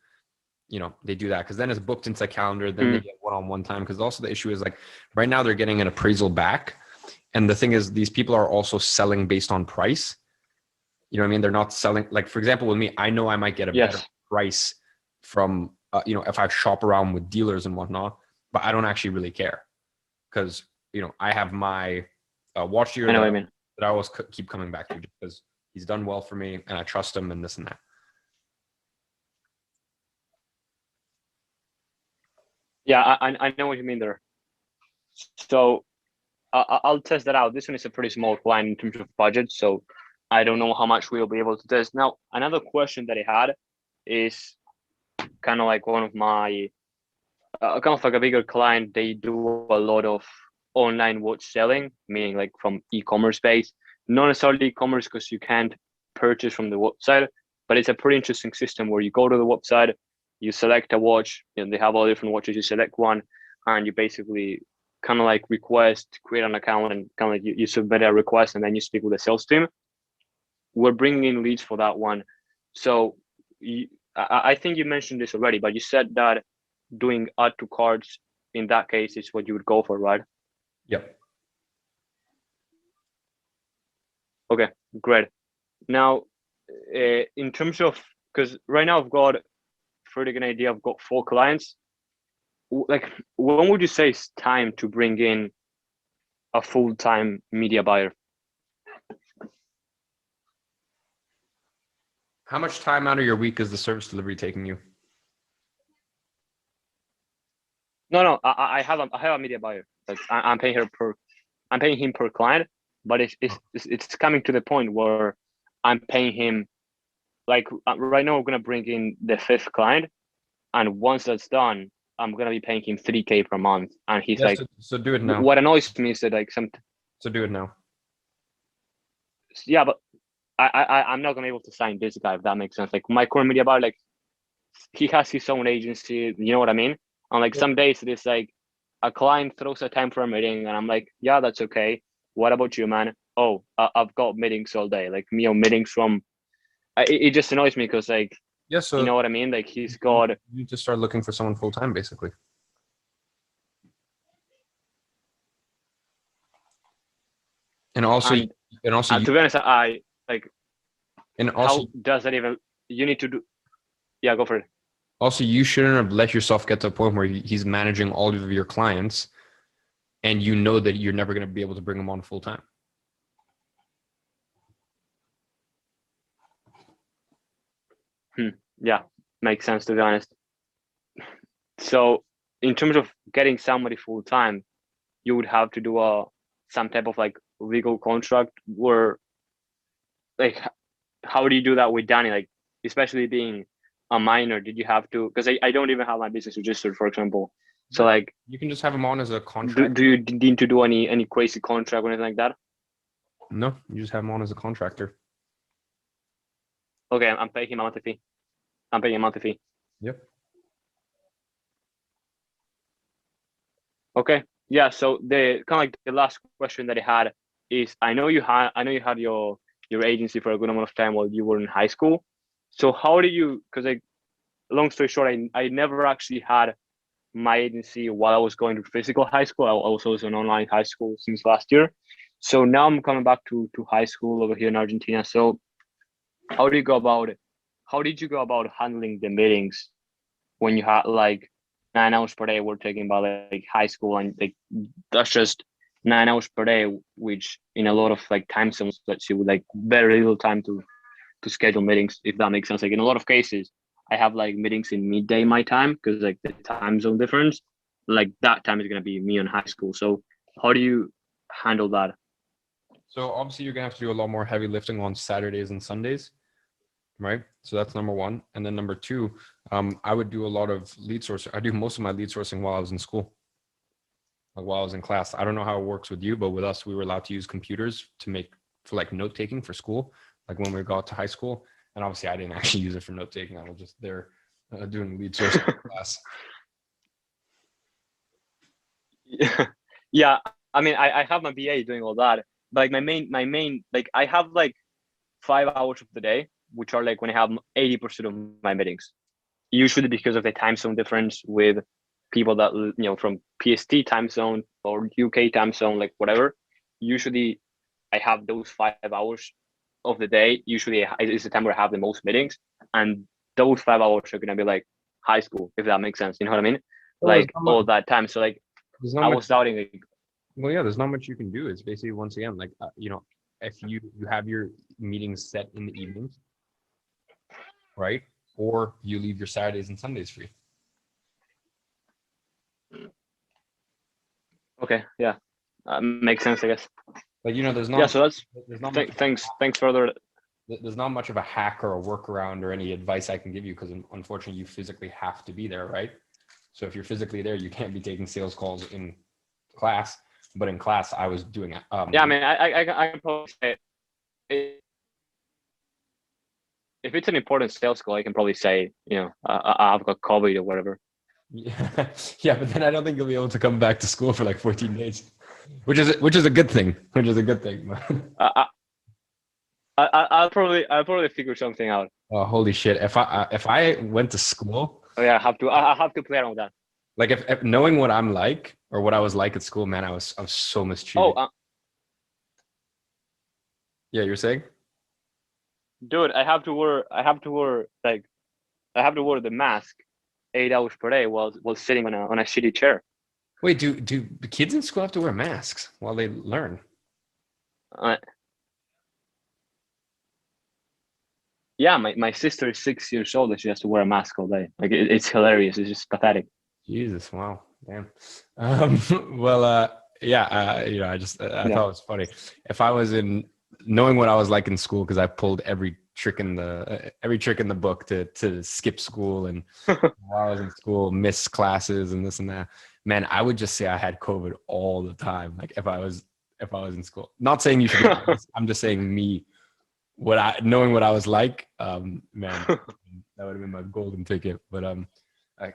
You know, they do that because then it's booked into the calendar. Then they get one-on-one time, because also the issue is like right now they're getting an appraisal back. And the thing is, these people are also selling based on price. You know what I mean? They're not selling, like, for example, with me, I know I might get a better price from, you know, if I shop around with dealers and whatnot, but I don't actually really care because, you know, I have my watch dealer I know what I mean. that I always keep coming back to because he's done well for me and I trust him and this and that. Yeah, I know what you mean there. So I'll test that out. This one is a pretty small client in terms of budget, so I don't know how much we'll be able to test. Now, another question that I had is kind of like one of my, kind of like a bigger client. They do a lot of online watch selling, meaning like from e-commerce base, not necessarily e-commerce because you can't purchase from the website, but it's a pretty interesting system where you go to the website, you select a watch, and they have all different watches. You select one, and you basically kind of like request, create an account, and kind of like you submit a request, and then you speak with the sales team. We're bringing in leads for that one. So I think you mentioned this already, but you said that doing add to cards in that case is what you would go for, right? Yep. Okay, great. Now, in terms of, because right now I've got, for an idea, I've got 4 clients. Like, when would you say it's time to bring in a full-time media buyer? How much time out of your week is the service delivery taking you? No, I have a media buyer. Like I'm paying him per client, but it's coming to the point where I'm paying him, like right now we're gonna bring in the 5th client, and once that's done, I'm gonna be paying him 3K per month, and he's like, so do it now. what annoys me is that like So do it now. Yeah, but I'm not gonna be able to sign this guy, if that makes sense. Like my current media buyer, like he has his own agency, you know what I mean? And like some days it's like a client throws a time for a meeting, and I'm like, yeah, that's okay. What about you, man? Oh, I've got meetings all day, like meetings from. It just annoys me because like, Yeah, so you know what I mean? Like he's got. you need to start looking for someone full time, basically. And also, to be honest, I like. And also, how does that even? You need to do. Yeah, go for it. Also, you shouldn't have let yourself get to a point where he's managing all of your clients, and you know that you're never going to be able to bring him on full time. Yeah, makes sense, to be honest. So in terms of getting somebody full time, you would have to do some type of like legal contract, where like how do you do that with Danny? Like, especially being a minor, did you have to, because I don't even have my business registered, for example. So like You can just have him on as a contract. do you need to do any crazy contract or anything like that? No, you just have him on as a contractor. Okay, I'm paying him a monthly fee. I'm paying a monthly fee. Yep. Okay. Yeah. So the kind of like the last question that I had is, I know you had your agency for a good amount of time while you were in high school. So how do you? Because like, long story short, I never actually had my agency while I was going to physical high school. I was also in online high school since last year. So now I'm coming back to high school over here in Argentina. So how do you go about it? How did you go about handling the meetings when you had like 9 hours per day we're taking about like high school, and like that's just 9 hours per day, which in a lot of like time zones lets you like very little time to schedule meetings, if that makes sense. Like in a lot of cases, I have like meetings in midday my time because like the time zone difference, like that time is gonna be me in high school. So how do you handle that? So obviously you're gonna have to do a lot more heavy lifting on Saturdays and Sundays, right? So that's number one. And then number two, I would do a lot of lead sourcing. I do most of my lead sourcing while I was in school, like while I was in class. I don't know how it works with you, but with us, we were allowed to use computers to make for like note taking for school, like when we got to high school. And obviously, I didn't actually use it for note taking. I was just there doing lead sourcing class. Yeah, I mean, I have my BA doing all that, but like my main, like I have like 5 hours of the day, which are like when I have 80% of my meetings, usually because of the time zone difference with people that, you know, from PST time zone or UK time zone, like whatever. Usually I have those 5 hours of the day. Usually is the time where I have the most meetings, and those 5 hours are going to be like high school, if that makes sense. You know what I mean? Well, Like all that time. So like I was doubting like, well, yeah, there's not much you can do. It's basically, once again, like, you know, if you have your meetings set in the evenings, right? Or you leave your Saturdays and Sundays free. okay, yeah, makes sense, I guess. Like, you know, there's not. Yeah, so that's there's not much, thanks further. there's not much of a hack or a workaround or any advice I can give you, because unfortunately you physically have to be there, right? So if you're physically there, you can't be taking sales calls in class. But in class, I was doing it. Yeah, I mean, I can probably say if it's an important sales call, I can probably say, you know, I've got COVID or whatever. Yeah, yeah, but then I don't think you'll be able to come back to school for like 14 days, which is a good thing. Which is a good thing. I'll probably figure something out. Oh, holy shit! If I went to school, Oh yeah, I have to play around with that. like if knowing what I'm like or what I was like at school, man, I was so mistreated. Oh, yeah, you're saying? dude, I have to wear the mask 8 hours per day while sitting on a shitty chair. Wait, do the kids in school have to wear masks while they learn? Yeah, my sister is 6 years old and she has to wear a mask all day. Like it's hilarious. It's just pathetic. Jesus, wow, damn. Well, yeah, you know, I thought it was funny. If I was knowing what I was like in school, because I pulled every trick in the book to skip school, and while I was in school, miss classes and this and that. Man, I would just say I had COVID all the time. Like if I was in school. Not saying you should. I'm just saying me. Knowing what I was like, man, that would have been my golden ticket. But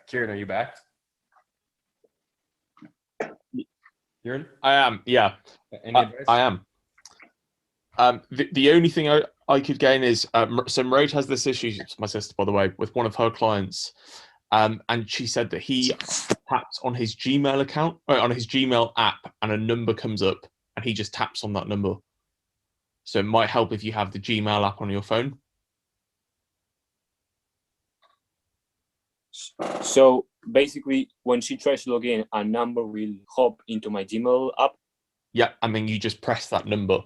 Kieran, are you back? Kieran? I am, yeah. Any advice? I am. The only thing I could gain is so Mairead has this issue, my sister, by the way, with one of her clients, and she said that he taps on his Gmail account, on his Gmail app, and a number comes up, and he just taps on that number. So it might help if you have the Gmail app on your phone. So basically, when she tries to log in, a number will hop into my Gmail app. Yeah, and then you just press that number.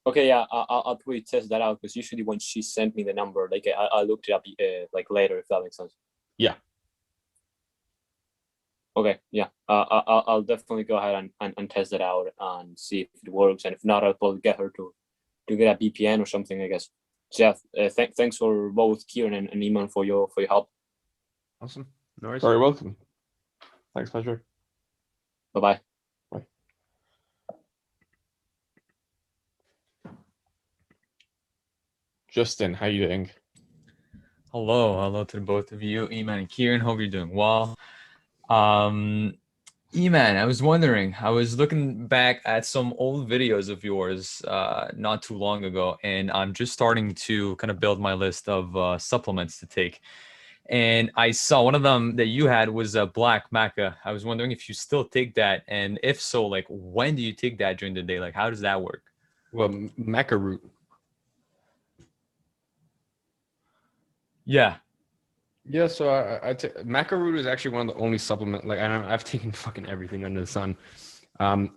Okay, yeah, I'll probably test that out, because usually when she sent me the number, like I looked it up like later, if that makes sense. Yeah. Okay, yeah, I'll definitely go ahead and test that out and see if it works, and if not, I'll probably get her to get a VPN or something, I guess. So yeah, thanks for both Kieran and Iman for your help. Awesome. No worries. Very welcome. Thanks, pleasure. Bye-bye. Bye. Justin, how you doing? Hello to both of you, Iman and Kieran. Hope you're doing well. Iman, I was wondering, I was looking back at some old videos of yours not too long ago, and I'm just starting to kind of build my list of supplements to take. And I saw one of them that you had was a black maca. I was wondering if you still take that, and if so, like when do you take that during the day? Like how does that work? Well, maca root. Yeah. Yeah, so Macaroot is actually one of the only supplement. Like I've taken fucking everything under the sun.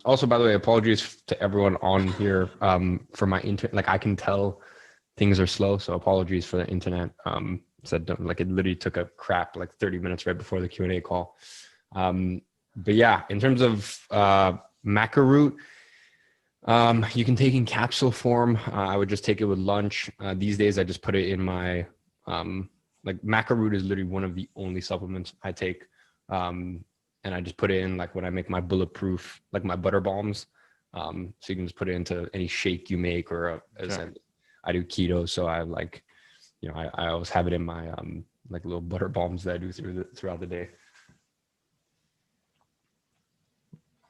Also, by the way, apologies to everyone on here for my internet. Like I can tell things are slow, so apologies for the internet. Said like it literally took a crap like 30 minutes right before the Q&A call. But yeah, in terms of Macaroot, you can take in capsule form. I would just take it with lunch. These days, I just put it in my like Macaroot is literally one of the only supplements I take. And I just put it in like when I make my bulletproof, like my butter bombs. So you can just put it into any shake you make, or I do keto, so I like, I always have it in my like little butter bombs that I do throughout the day.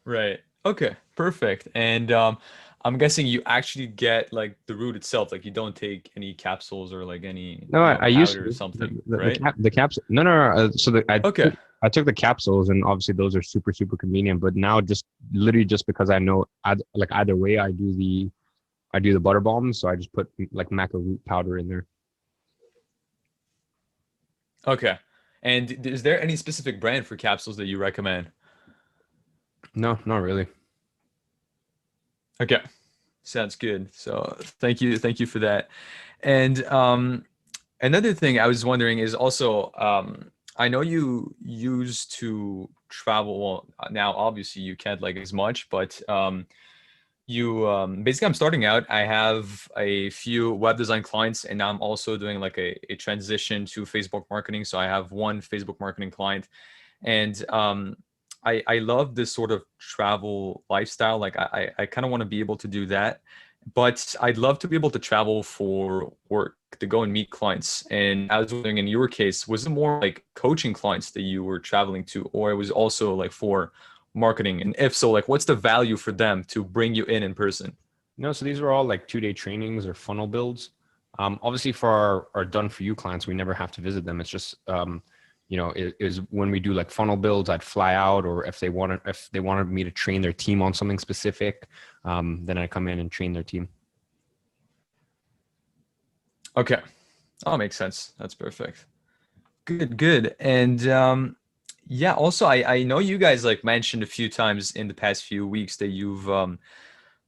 Right. Okay. Perfect. And I'm guessing you actually get like the root itself. Like you don't take any capsules or like any No, I used powder to or something, the, right? the capsule. No. So Okay. I took the capsules, and obviously those are super convenient. But now just literally just because I know like either way, I do the butter bombs, so I just put like maca root powder in there. Okay. And is there any specific brand for capsules that you recommend? No, not really. Okay. Sounds good. So thank you for that. And another thing I was wondering is also I know you used to travel. Well, now obviously you can't like as much, but you basically I'm starting out. I have a few web design clients, and now I'm also doing like a transition to Facebook marketing. So I have one Facebook marketing client, and I love this sort of travel lifestyle. Like I kind of want to be able to do that, but I'd love to be able to travel for work, to go and meet clients. And I was wondering, in your case, was it more like coaching clients that you were traveling to, or it was also like for marketing? And if so, like what's the value for them to bring you in person? No, so these are all like 2-day trainings or funnel builds. Obviously for our done for you clients, we never have to visit them. It's just it is when we do like funnel builds, I'd fly out, or if they wanted me to train their team on something specific, then I come in and train their team. Okay. Oh, makes sense. That's perfect. Good. And yeah, also I know you guys like mentioned a few times in the past few weeks that you've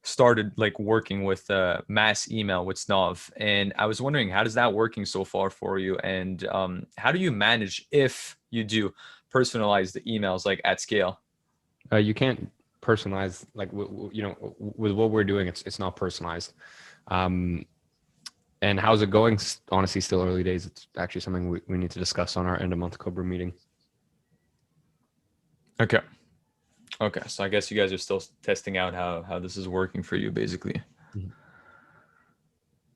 started like working with mass email with Snov, and I was wondering, how does that working so far for you, and how do you manage if you do personalize the emails like at scale? You can't personalize like with what we're doing. It's not personalized. And how's it going? Honestly, still early days. It's actually something we need to discuss on our end of month Cobra meeting. Okay. So I guess you guys are still testing out how this is working for you, basically. Mm-hmm.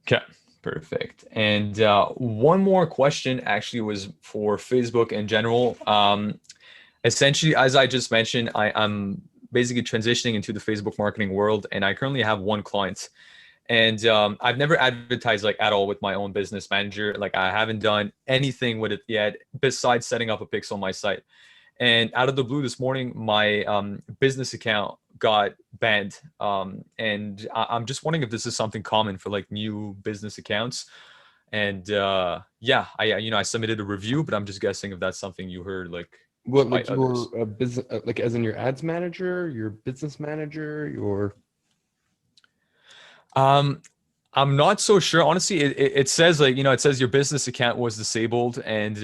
Okay, perfect. And one more question actually was for Facebook in general. Essentially, as I just mentioned, I'm basically transitioning into the Facebook marketing world, and I currently have one client. And I've never advertised like at all with my own business manager. Like I haven't done anything with it yet besides setting up a pixel on my site. And out of the blue this morning, my business account got banned. And I'm just wondering if this is something common for like new business accounts. And yeah, I submitted a review, but I'm just guessing if that's something you heard like. What, like your business, like as in your ads manager, your business manager, your. I'm not so sure. Honestly, it says like, it says your business account was disabled, and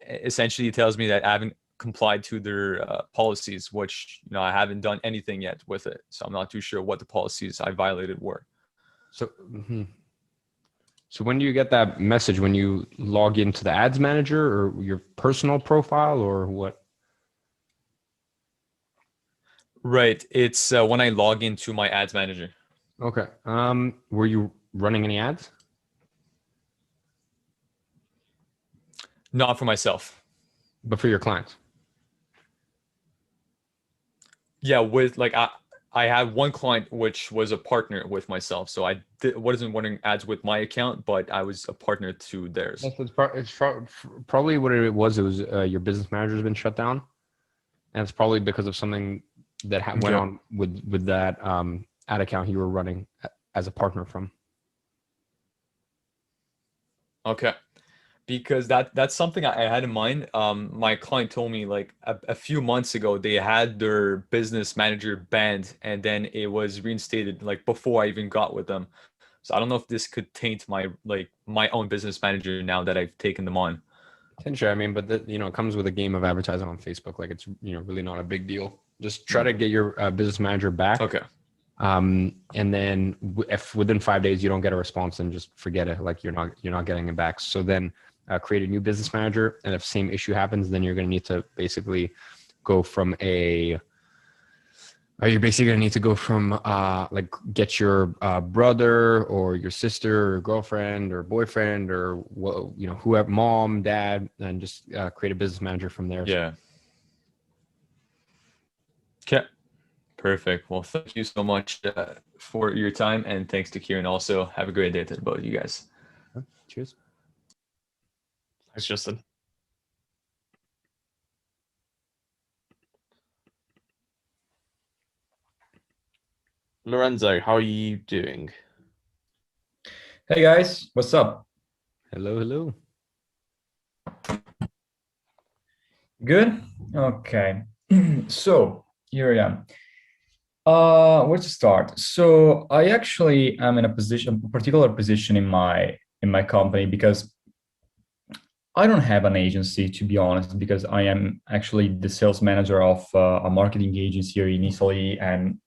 essentially it tells me that I haven't complied to their policies, which, I haven't done anything yet with it. So I'm not too sure what the policies I violated were. So, so when do you get that message? When you log into the ads manager or your personal profile or what? Right. It's when I log into my ads manager. Okay. Were you running any ads? Not for myself. But for your clients? Yeah, with like I had one client which was a partner with myself, so I wasn't running ads with my account, but I was a partner to theirs. Yes, it's probably what it was. It was your business manager has been shut down, and it's probably because of something that went on with that ad account you were running as a partner from. Okay. because that's something I had in mind. My client told me like a few months ago they had their business manager banned, and then it was reinstated like before I even got with them. So I don't know if this could taint my own business manager now that I've taken them on. Potentially, I mean, but it comes with a game of advertising on Facebook. Like it's really not a big deal. Just try to get your business manager back. Okay. And then if within 5 days you don't get a response, then just forget it. Like you're not getting it back. So then create a new business manager, and if same issue happens, then you're going to need to basically go from you're basically going to need to go from like get your brother or your sister or girlfriend or boyfriend or whoever, mom, dad, and just create a business manager from there. Yeah. Okay. Perfect. Well, thank you so much for your time, and thanks to Kieran also. Have a great day to both of you guys. Cheers. Thanks, Justin. Lorenzo, how are you doing? Hey guys, what's up? Hello. Good? Okay. So here I am. Where to start? So I actually am in a particular position in my company because I don't have an agency, to be honest, because I am actually the sales manager of a marketing agency here in Italy, and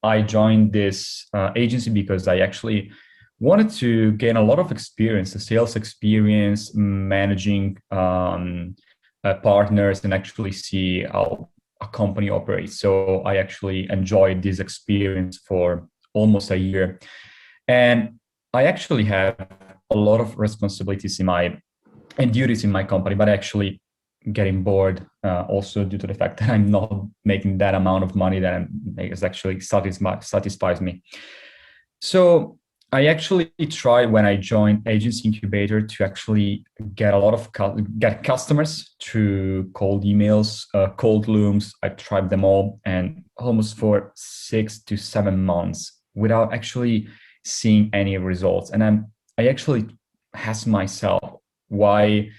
I joined this agency because I actually wanted to gain a lot of experience, the sales experience, managing partners, and actually see how a company operates. So I actually enjoyed this experience for almost a year. And I actually have a lot of responsibilities and duties in my company, but actually getting bored also due to the fact that I'm not making that amount of money that actually satisfies me. So I actually tried when I joined Agency Incubator to actually get a lot of get customers through cold emails, cold looms. I tried them all, and almost for 6 to 7 months without actually seeing any results. And I actually asked myself why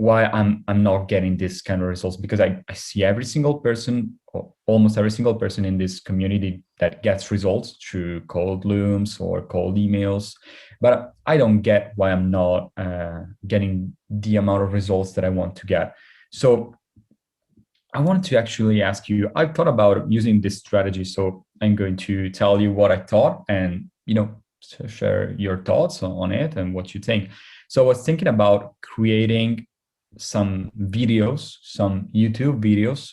I'm not getting this kind of results, because I see every single person, or almost every single person in this community that gets results through cold looms or cold emails, but I don't get why I'm not getting the amount of results that I want to get. So I wanted to actually ask you, I thought about using this strategy, so I'm going to tell you what I thought and share your thoughts on it and what you think. So I was thinking about creating some videos, some YouTube videos,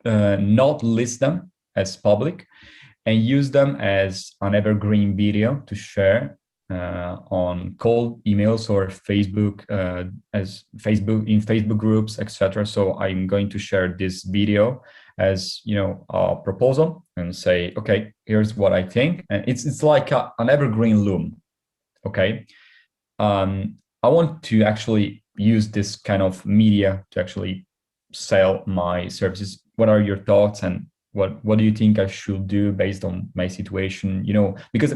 not list them as public, and use them as an evergreen video to share on cold emails or Facebook, in Facebook groups, etc. So I'm going to share this video as a proposal and say, okay, here's what I think, and it's like an evergreen loom. Okay, I want to actually use this kind of media to actually sell my services. What are your thoughts, and what do you think I should do based on my situation? Because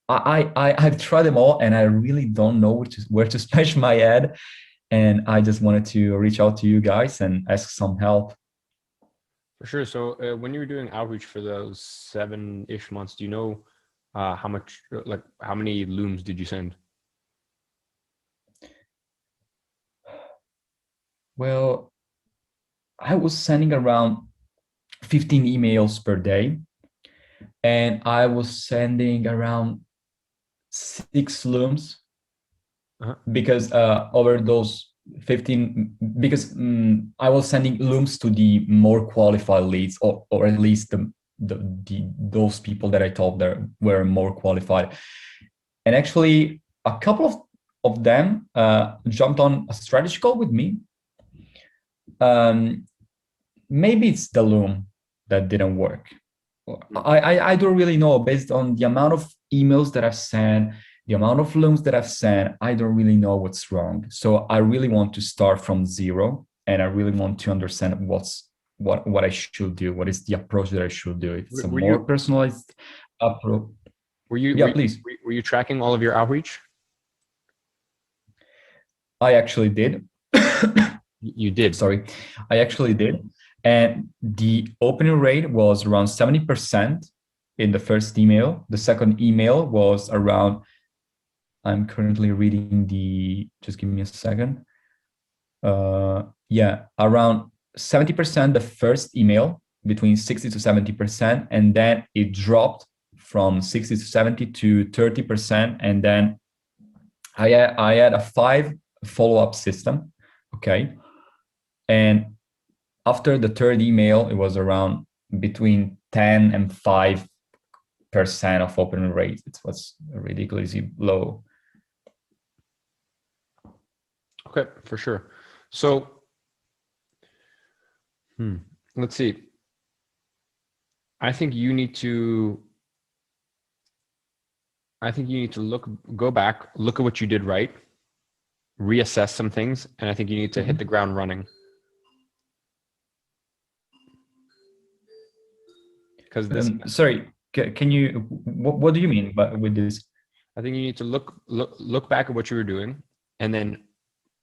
I've tried them all and I really don't know where to smash my head, and I just wanted to reach out to you guys and ask some help. For sure. So when you were doing outreach for those 7-ish months, do you know how many looms did you send? Well, I was sending around 15 emails per day, and I was sending around 6 looms because over those 15, because I was sending looms to the more qualified leads, or at least those people that I thought that were more qualified. And actually, a couple of them jumped on a strategy call with me. Maybe it's the loom that didn't work. I don't really know. Based on the amount of emails that I've sent, the amount of looms that I've sent, I don't really know what's wrong. So I really want to start from zero, and I really want to understand what I should do. What is the approach that I should do? It's a more personalized approach. Were you tracking all of your outreach? I actually did. You did. Sorry, I actually did. And the opening rate was around 70% in the first email. The second email was around, I'm currently reading just give me a second. Yeah, around 70% the first email, between 60 to 70%, and then it dropped from 60 to 70 to 30%. And then I had a 5 follow-up system, okay? And after the third email, it was around between 10 and 5% of open rate. It was ridiculously low. Okay, for sure. So, let's see. I think you need to go back, look at what you did right, reassess some things, and I think you need to hit the ground running. Because this, sorry, can you, what do you mean with this? I think you need to look back at what you were doing and then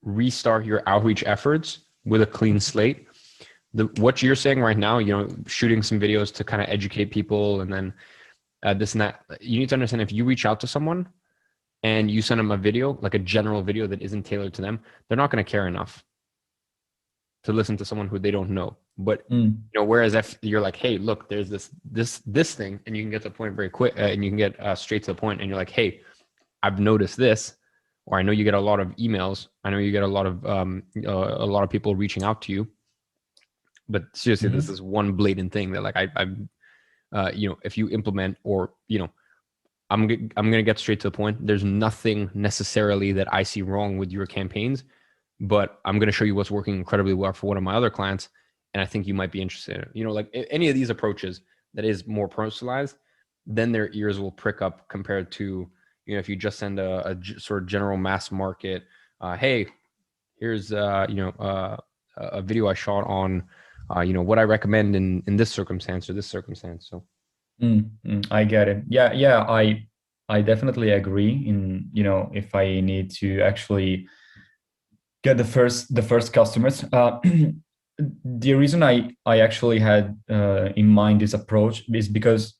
restart your outreach efforts with a clean slate. What you're saying right now, shooting some videos to kind of educate people and then this and that, you need to understand, if you reach out to someone and you send them a video, like a general video that isn't tailored to them, they're not going to care enough to listen to someone who they don't know. But whereas if you're like, hey, look, there's this thing, and you can get to the point very quick, and you can get straight to the point, and you're like, hey, I've noticed this, or I know you get a lot of emails, I know you get a lot of people reaching out to you, but seriously, this is one blatant thing that like if you implement, or I'm gonna get straight to the point. There's nothing necessarily that I see wrong with your campaigns, but I'm gonna show you what's working incredibly well for one of my other clients, and I think you might be interested in it. Like any of these approaches that is more personalized, then their ears will prick up compared to if you just send a sort of general mass market, hey, here's a video I shot on what I recommend in this circumstance or this circumstance. So I get it. Yeah, I definitely agree in, if I need to actually get the first customers. The reason I actually had in mind this approach is because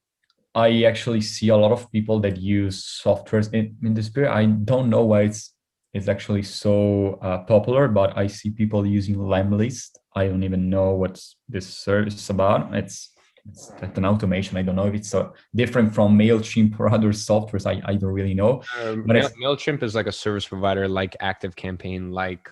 I actually see a lot of people that use softwares in this period. I don't know why it's actually so popular, but I see people using Lemlist. I don't even know what this service is about. It's an automation. I don't know if it's different from MailChimp or other softwares. I don't really know. But MailChimp is like a service provider, like ActiveCampaign, like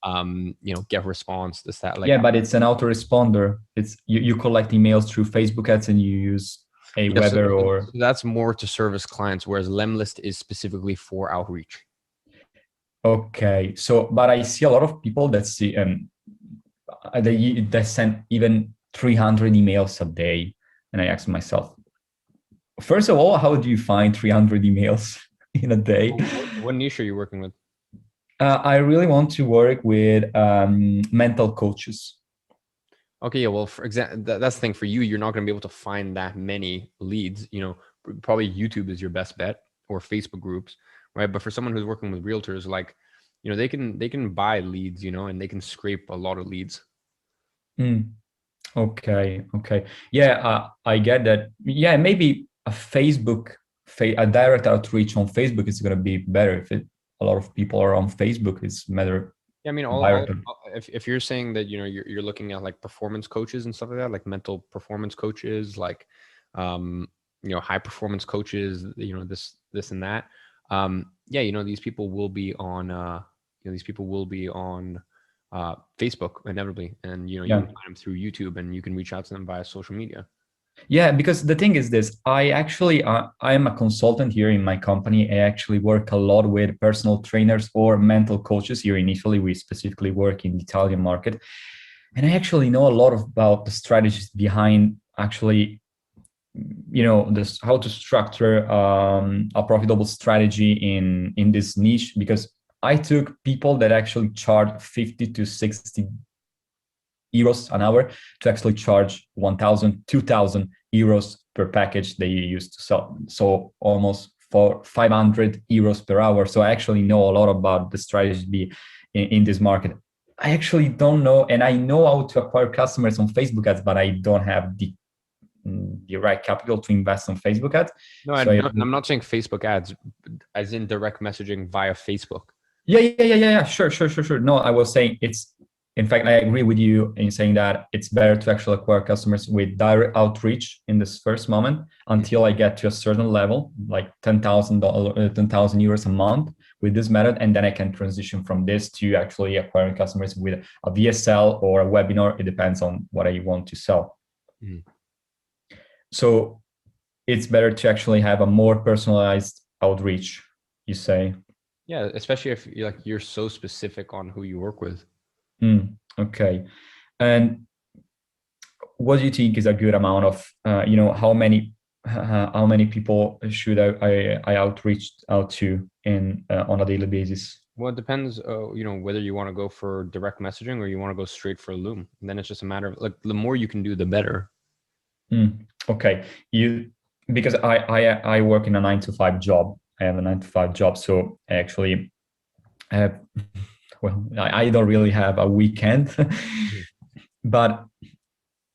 GetResponse, this, that. Like, but it's an autoresponder. It's you collect emails through Facebook ads and you use Weber or... That's more to service clients, whereas Lemlist is specifically for outreach. Okay, but I see a lot of people that see they send even 300 emails a day, and I ask myself, first of all, how do you find 300 emails in a day? What niche are you working with? I really want to work with mental coaches. Okay, yeah, well, for example, that's the thing for you. You're not going to be able to find that many leads. Probably YouTube is your best bet, or Facebook groups, right? But for someone who's working with realtors, like, they can buy leads, and they can scrape a lot of leads. Okay. Yeah, I get that. Yeah, maybe a direct outreach on Facebook is going to be better if a lot of people are on Facebook. It's better. Yeah, I mean, if you're saying that you're looking at like performance coaches and stuff like that, like mental performance coaches, like high performance coaches, this and that. These people will be on Facebook inevitably, and you can find them through YouTube, and you can reach out to them via social media. Yeah, because the thing is this, I actually, I am a consultant here in my company. I actually work a lot with personal trainers or mental coaches here in Italy. We specifically work in the Italian market. And I actually know a lot about the strategies behind actually, how to structure a profitable strategy in this niche, because I took people that actually charge 50 to 60 euros an hour to actually charge 1,000, 2,000 euros per package they used to sell. So almost for 500 euros per hour. So I actually know a lot about the strategy in this market. I actually don't know, and I know how to acquire customers on Facebook ads, but I don't have the right capital to invest on Facebook ads. No, So I'm not saying Facebook ads, as in direct messaging via Facebook. Yeah. Sure. No, I was saying in fact, I agree with you in saying that it's better to actually acquire customers with direct outreach in this first moment until I get to a certain level, like €10,000 a month with this method. And then I can transition from this to actually acquiring customers with a VSL or a webinar. It depends on what I want to sell. Mm. So it's better to actually have a more personalized outreach, you say? Yeah, especially if you're so specific on who you work with. Okay. And what do you think is a good amount of, how many people should I outreach out to on a daily basis? Well, it depends, whether you want to go for direct messaging or you want to go straight for Loom. And then it's just a matter of like, the more you can do, the better. Okay. Because I work in a 9-to-5 job. I have a 9-to-5 job. So I actually have, I don't really have a weekend, but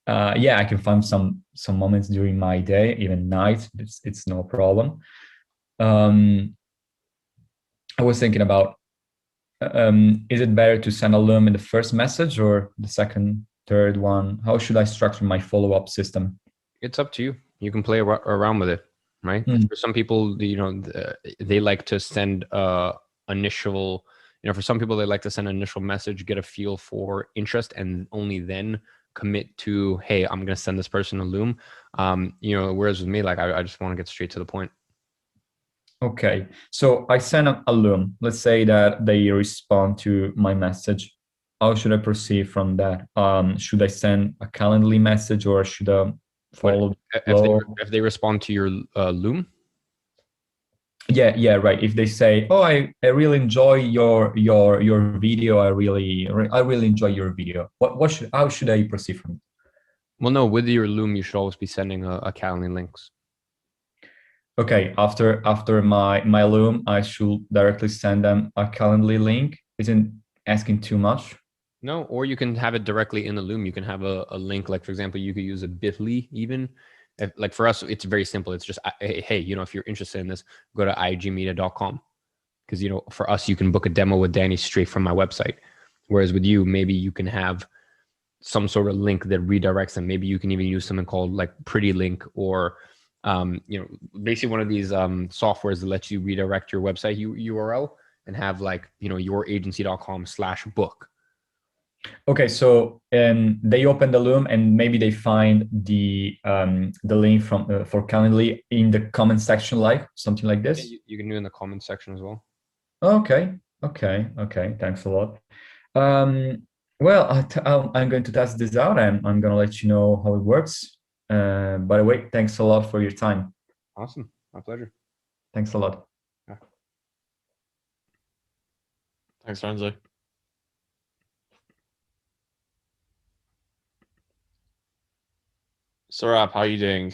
I can find some moments during my day, even night. It's no problem. I was thinking about, is it better to send a Loom in the first message or the second, third one? How should I structure my follow-up system? It's up to you. You can play around with it, right? For some people, they like to send initial. For some people, they like to send an initial message, get a feel for interest, and only then commit to, hey, I'm going to send this person a Loom. Whereas with me, like I just want to get straight to the point. Okay, so I send a Loom. Let's say that they respond to my message. How should I proceed from that? Should I send a Calendly message or should I follow? If they respond to your Loom? Yeah, right. If they say, "Oh, I really enjoy your video. I really enjoy your video." How should I proceed from it? Well, no, with your Loom, you should always be sending a Calendly links. Okay, after my Loom, I should directly send them a Calendly link. Isn't asking too much? No, or you can have it directly in the Loom. You can have a link, like for example, you could use a Bitly even. Like for us, it's very simple. It's just, hey, if you're interested in this, go to igmedia.com. Because, for us, you can book a demo with Danny straight from my website. Whereas with you, maybe you can have some sort of link that redirects them. Maybe you can even use something called like Pretty Link or, basically one of these softwares that lets you redirect your website URL and have like, youragency.com/book. Okay, so they open the Loom and maybe they find the link from for Calendly in the comment section, like something like this. Yeah, you can do it in the comment section as well. Okay. Thanks a lot. Well, I'm going to test this out and I'm going to let you know how it works. By the way, thanks a lot for your time. Awesome, my pleasure. Thanks a lot. Yeah. Thanks, Renzo. Saurabh, how are you doing?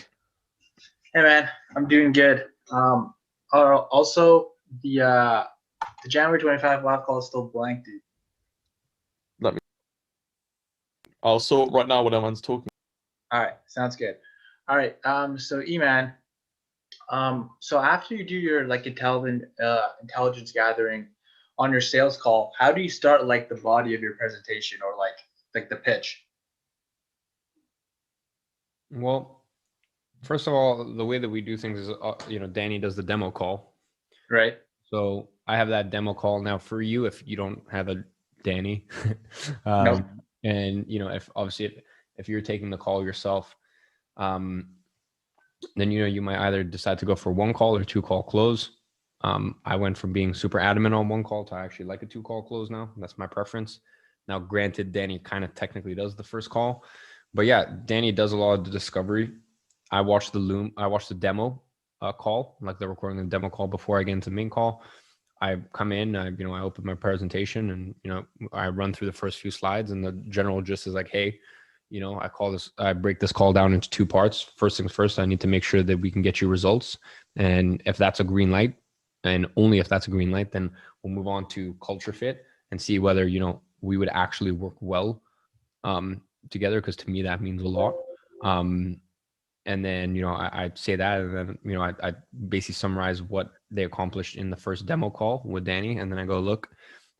Hey man, I'm doing good. Also, the January 25 live call is still blank, dude. I'll sort right now when everyone's talking. All right, sounds good. All right, so E-Man, so after you do your like intelligence gathering on your sales call, how do you start like the body of your presentation or like the pitch? Well, first of all, the way that we do things is, Danny does the demo call. Right. So I have that demo call now for you. If you don't have a Danny, Nope. And if you're taking the call yourself, then you might either decide to go for 1 call or 2 call close. I went from being super adamant on 1 call to I actually like a 2 call close now. That's my preference. Now, granted, Danny kind of technically does the first call. But yeah, Danny does a lot of the discovery. I watched the demo call, like the recording of the demo call before I get into the main call. I come in, I open my presentation and, I run through the first few slides and the general gist is like, hey, I break this call down into 2 parts. First things first, I need to make sure that we can get you results. And if that's a green light, and only if that's a green light, then we'll move on to culture fit. and see whether, we would actually work well together. Because to me, that means a lot. And then, I'd say that, and then, I basically summarize what they accomplished in the first demo call with Danny. And then I go, look,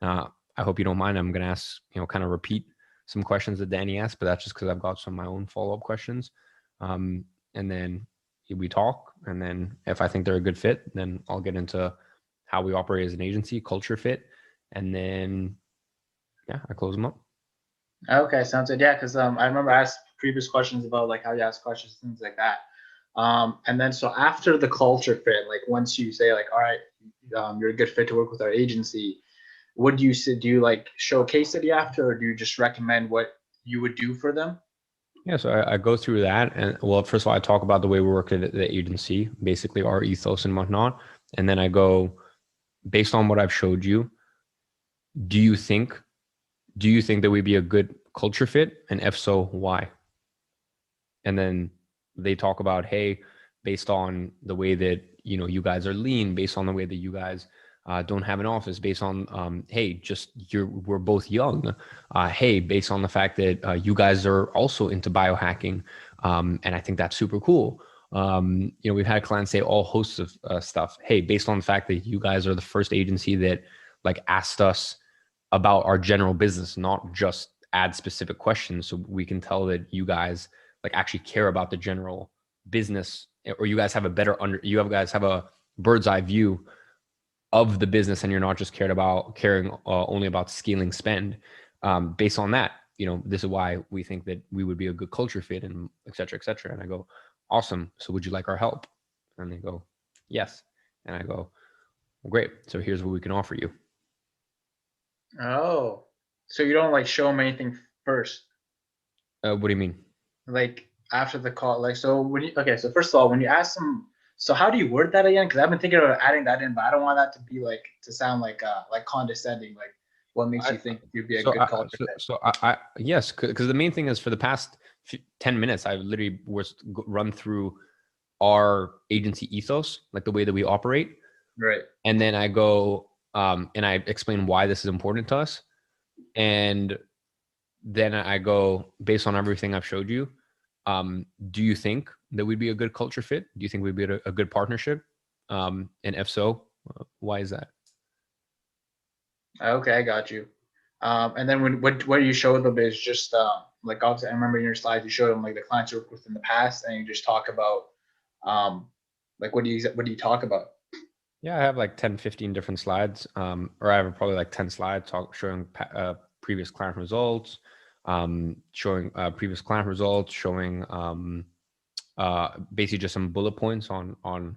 I hope you don't mind. I'm going to ask, kind of repeat some questions that Danny asked, but that's just because I've got some of my own follow-up questions. And then we talk. And then if I think they're a good fit, then I'll get into how we operate as an agency, culture fit. And then, I close them up. Okay, sounds good. Yeah, because I remember I asked previous questions about like how you ask questions, things like that. And then so after the culture fit, like once you say like, all right, you're a good fit to work with our agency, what do you say? Do you like show a case study after, or do you just recommend what you would do for them? Yeah, so I go through that, and well, first of all, I talk about the way we work at the agency, basically our ethos and whatnot, and then I go, based on what I've showed you, do you think that we'd be a good culture fit, and if so, why? And then they talk about, hey, based on the way that you guys are lean, based on the way that you guys don't have an office, based on hey, we're both young, hey, based on the fact that you guys are also into biohacking, and I think that's super cool. We've had clients say all hosts of stuff. Hey, based on the fact that you guys are the first agency that like asked us about our general business, not just ad specific questions, so we can tell that you guys like actually care about the general business, or you guys have you guys have a bird's eye view of the business, and you're not just caring only about scaling spend. Based on that, this is why we think that we would be a good culture fit, and et cetera, et cetera. And I go, awesome. So would you like our help? And they go, yes. And I go, well, great. So here's what we can offer you. Oh, so you don't like show them anything first? What do you mean? Like after the call, like, so so first of all, when you ask them, so how do you word that again? Because I've been thinking about adding that in, but I don't want that to be to sound like condescending. Like, what makes you think you'd be a good culture fit? Yes, because the main thing is, for the past 10 minutes, I literally run through our agency ethos, like the way that we operate. Right. And then I go, and I explain why this is important to us. And then I go, based on everything I've showed you, do you think that we'd be a good culture fit? Do you think we'd be a good partnership? And if so, why is that? Okay, I got you. And then what you show them is just like, obviously I remember in your slides you showed them like the clients you worked with in the past, and you just talk about like what do you talk about? Yeah, I have like 10, 15 different slides, or I have probably like 10 slides showing previous client results, showing basically just some bullet points on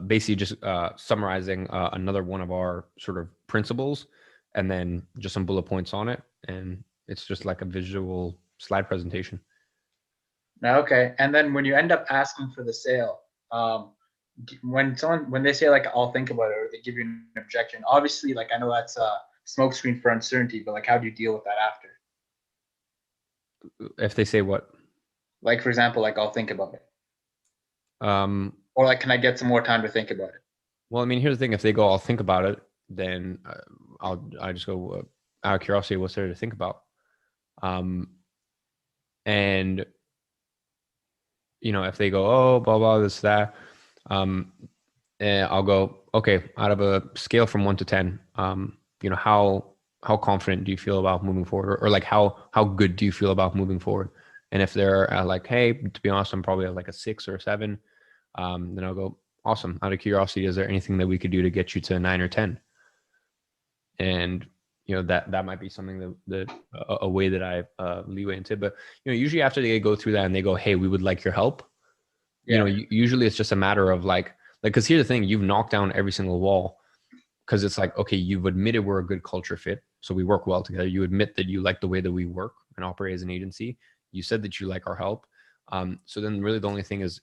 basically just summarizing another one of our sort of principles, and then just some bullet points on it. And it's just like a visual slide presentation. Okay. And then when you end up asking for the sale, when they say like, I'll think about it, or they give you an objection, obviously, like, I know that's a smokescreen for uncertainty, but like, how do you deal with that after? If they say what? Like, for example, like, I'll think about it. Or like, can I get some more time to think about it? Well, I mean, here's the thing. If they go, I'll think about it, then I just go, out of curiosity, what's there to think about? And if they go, oh, blah, blah, this, that, and I'll go, okay, out of a scale from 1 to 10, how confident do you feel about moving forward? Or like, how good do you feel about moving forward? And if they're like, hey, to be honest, I'm probably at like a 6 or a 7, then I'll go, awesome. Out of curiosity, is there anything that we could do to get you to 9 or 10? And that might be something that a way that I leeway into. But usually after they go through that and they go, hey, we would like your help. Yeah. Usually it's just a matter of like, because here's the thing, you've knocked down every single wall, because it's like, okay, you've admitted we're a good culture fit, so we work well together. You admit that you like the way that we work and operate as an agency. You said that you like our help. So then really the only thing is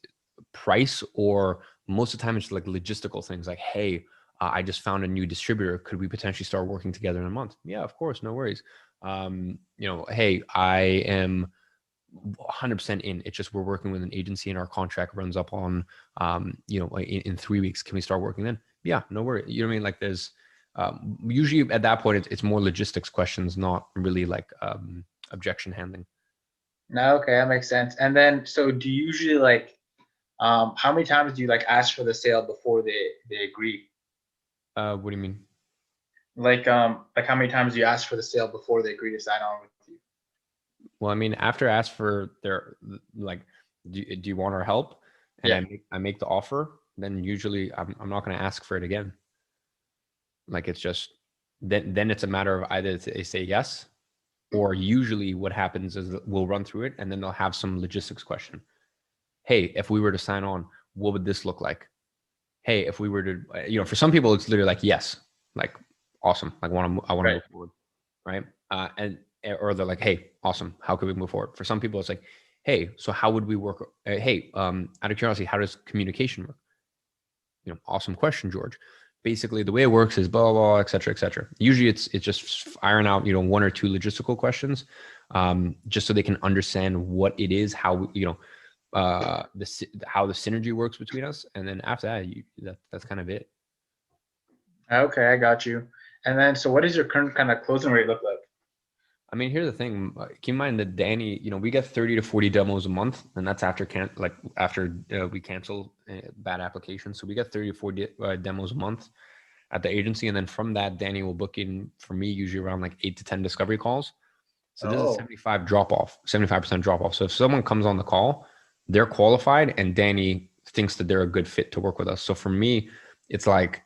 price, or most of the time it's like logistical things like, hey, I just found a new distributor. Could we potentially start working together in a month? Yeah, of course, no worries. Hey, I am 100% in. It's just we're working with an agency and our contract runs up on, in 3 weeks. Can we start working then? Yeah, no worries. You know what I mean? Like there's Usually at that point, it's more logistics questions, not really like objection handling. No, okay, that makes sense. And then, so do you usually like, how many times do you like ask for the sale before they agree? What do you mean? Like how many times do you ask for the sale before they agree to sign on with you? Well, I mean, after I ask for their, like, do you want our help? And Yeah. I make the offer, then usually I'm not going to ask for it again. Like, it's just, then it's a matter of either they say yes, or usually what happens is that we'll run through it and then they'll have some logistics question. Hey, if we were to sign on, what would this look like? Hey, if we were to, for some people, it's literally like, yes, like, awesome. Like, I want to Right. move forward. Right. Or they're like, hey, awesome. How could we move forward? For some people, it's like, hey, so how would we work? Hey, out of curiosity, how does communication work? Awesome question, George. Basically, the way it works is blah, blah, blah, et cetera, et cetera. Usually it's just iron out, one or two logistical questions, just so they can understand what it is, how, how the synergy works between us. And then after that, that's kind of it. Okay, I got you. And then, so what does your current kind of closing rate look like? I mean, here's the thing. Keep in mind that Danny, we get 30 to 40 demos a month, and that's after we cancel bad applications. So we get 30 to 40 demos a month at the agency, and then from that, Danny will book in for me usually around like 8 to 10 discovery calls. So this is a 75% drop off. So if someone comes on the call, they're qualified, and Danny thinks that they're a good fit to work with us. So for me, it's like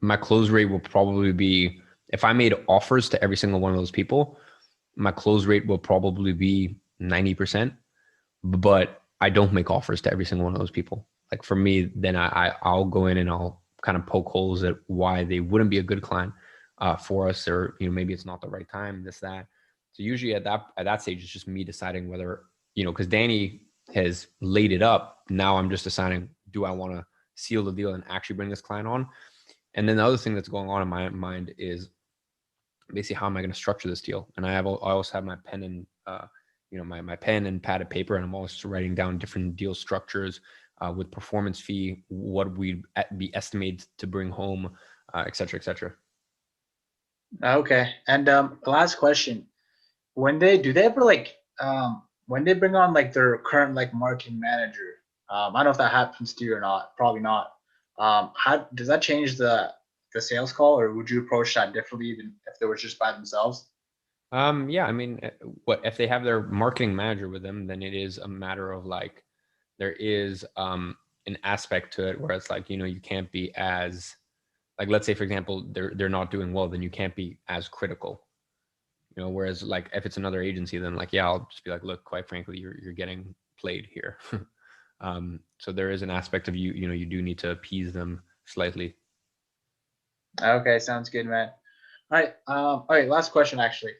my close rate will probably be, if I made offers to every single one of those people, my close rate will probably be 90%, but I don't make offers to every single one of those people. Like, for me, then I'll go in and I'll kind of poke holes at why they wouldn't be a good client for us, or maybe it's not the right time, this, that. So usually at that stage, it's just me deciding whether, because Danny has laid it up. Now I'm just deciding, do I want to seal the deal and actually bring this client on? And then the other thing that's going on in my mind is basically, how am I going to structure this deal? And I also have my pen and my pen and pad of paper, and I'm always writing down different deal structures with performance fee, what we'd be estimated to bring home, et cetera, et cetera. Okay. And last question, when they ever when they bring on like their current like marketing manager, I don't know if that happens to you or not, probably not. How does that change the sales call, or would you approach that differently than if they were just by themselves? Yeah, I mean, what if they have their marketing manager with them, then it is a matter of like, there is an aspect to it where it's like, you can't be as, like, let's say for example, they're not doing well, then you can't be as critical. Whereas like if it's another agency, then like, yeah, I'll just be like, look, quite frankly, you're getting played here. So there is an aspect of you do need to appease them slightly. Okay, sounds good, man. All right, last question actually.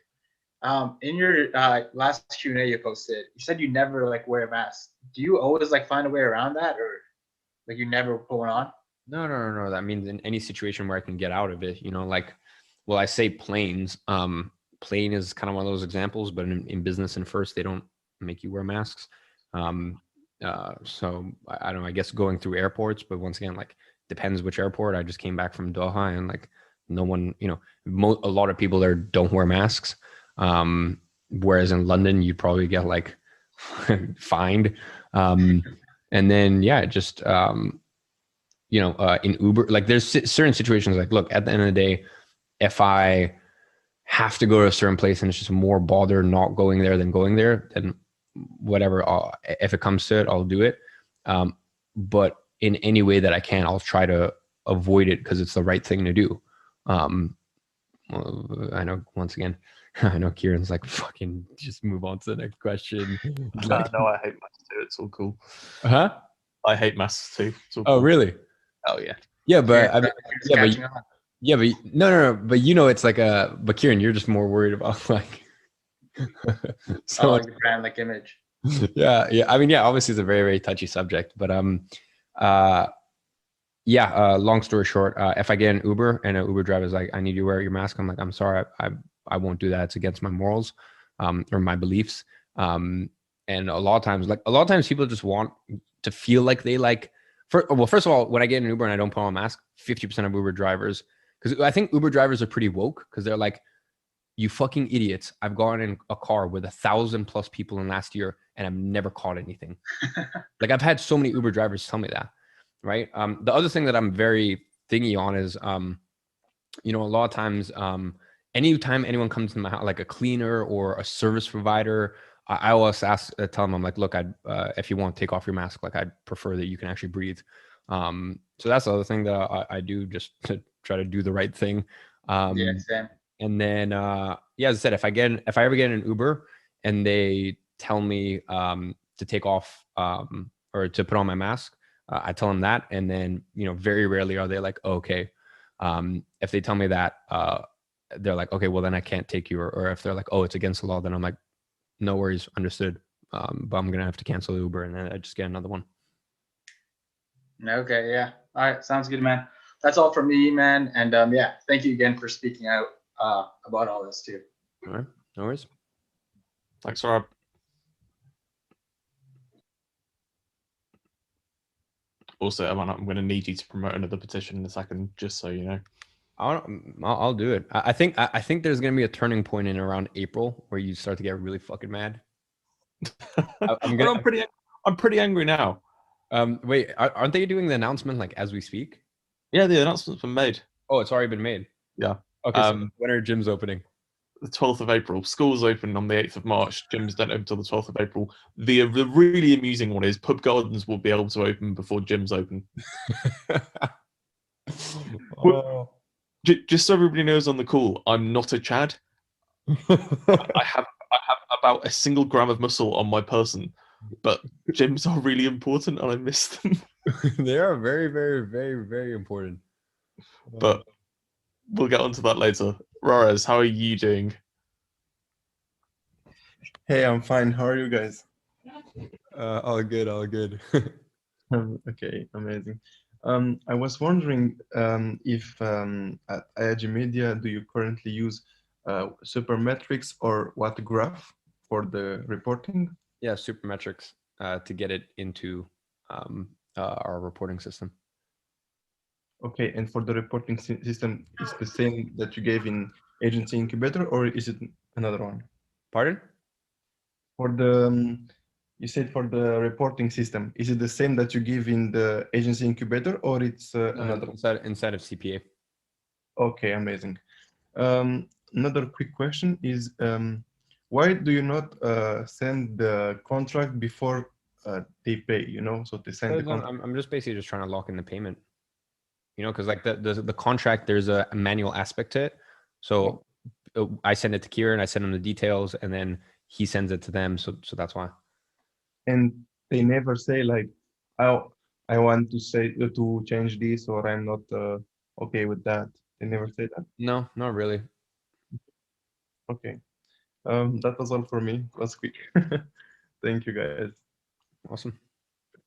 In your last Q&A you posted, you said you never like wear a mask. Do you always like find a way around that, or like you never put one on? No. That means in any situation where I can get out of it, like, well, I say planes. Plane is kind of one of those examples, but in business and first, they don't make you wear masks. So I don't know, I guess going through airports, but once again, like, depends which airport. I just came back from Doha, and like, no one, a lot of people there don't wear masks. Whereas in London, you'd probably get like fined. And then, yeah, just, in Uber, like there's certain situations like, look, at the end of the day, if I have to go to a certain place and it's just more bother not going there than going there, then whatever, if it comes to it, I'll do it. But in any way that I can, I'll try to avoid it because it's the right thing to do. Well, I know, once again, I know Kieran's like, fucking just move on to the next question. Like, No, I hate masks too. It's all cool. huh? I hate masks too. It's all Oh, cool. really? Oh yeah. Yeah, but I mean, Yeah, but no, but it's like but Kieran, you're just more worried about like, so like the brand like image. yeah. I mean, yeah, obviously it's a very, very touchy subject, but long story short, if I get an Uber and an Uber driver is like, I need you to wear your mask, I'm like, I'm sorry, I won't do that. It's against my morals, or my beliefs. And a lot of times people just want to feel like they like, first of all, when I get an Uber and I don't put on a mask, 50% of Uber drivers because I think Uber drivers are pretty woke because they're like, you fucking idiots. I've gone in a car with 1,000+ people in last year and I've never caught anything. Like I've had so many Uber drivers tell me that, right? The other thing that I'm very thingy on is, you know, a lot of times, anytime anyone comes to my house, like a cleaner or a service provider, I always tell them, I'm like, look, if you want to take off your mask, like I'd prefer that you can actually breathe. So that's the other thing that I do just to try to do the right thing. Yeah, same. And then, yeah, as I said, if I ever get in an Uber and they tell me to take off or to put on my mask, I tell them that. And then, you know, very rarely are they like, oh, okay. If they tell me that, they're like, okay, well then I can't take you. Or if they're like, oh, it's against the law, then I'm like, no worries, understood. But I'm gonna have to cancel the Uber and then I just get another one. Okay, yeah. All right, sounds good, man. That's all from me, man. And yeah, thank you again for speaking out about all this too. All right, no worries. Thanks, Rob. Also, I'm going to need you to promote another petition in a second, just so you know. I'll do it. I think there's gonna be a turning point in around April where you start to get really fucking mad. I'm pretty angry now. Wait, aren't they doing the announcement like as we speak? Yeah, the announcement's been made. Oh, it's already been made. Yeah. Okay. So when are gyms opening? The 12th of April. School's open on the 8th of March. Gyms don't open until the 12th of April. The really amusing one is pub gardens will be able to open before gyms open. Oh. Just so everybody knows on the call, I'm not a Chad. I have about a single gram of muscle on my person, but gyms are really important and I miss them. They are very, very, very, very important. But we'll get onto that later. Rares, how are you doing? Hey, I'm fine. How are you guys? All good, all good. Okay, amazing. I was wondering if at IAG Media, do you currently use Supermetrics or what graph for the reporting? Yeah, Supermetrics to get it into our reporting system. Okay, and for the reporting system, is the same that you gave in Agency Incubator, or is it another one? Pardon? For the you said for the reporting system, is it the same that you give in the Agency Incubator, or it's another one? Inside of CPA. Okay, amazing. Another quick question is, why do you not send the contract before they pay? You know, so they send the contract. I'm just basically just trying to lock in the payment. You know, because like the contract, there's a manual aspect to it. So I send it to Kieran, I send him the details, and then he sends it to them. So that's why. And they never say like, I want to say to change this, or I'm not okay with that. They never say that. No, not really. Okay. That was all for me. It was quick. Thank you, guys. Awesome.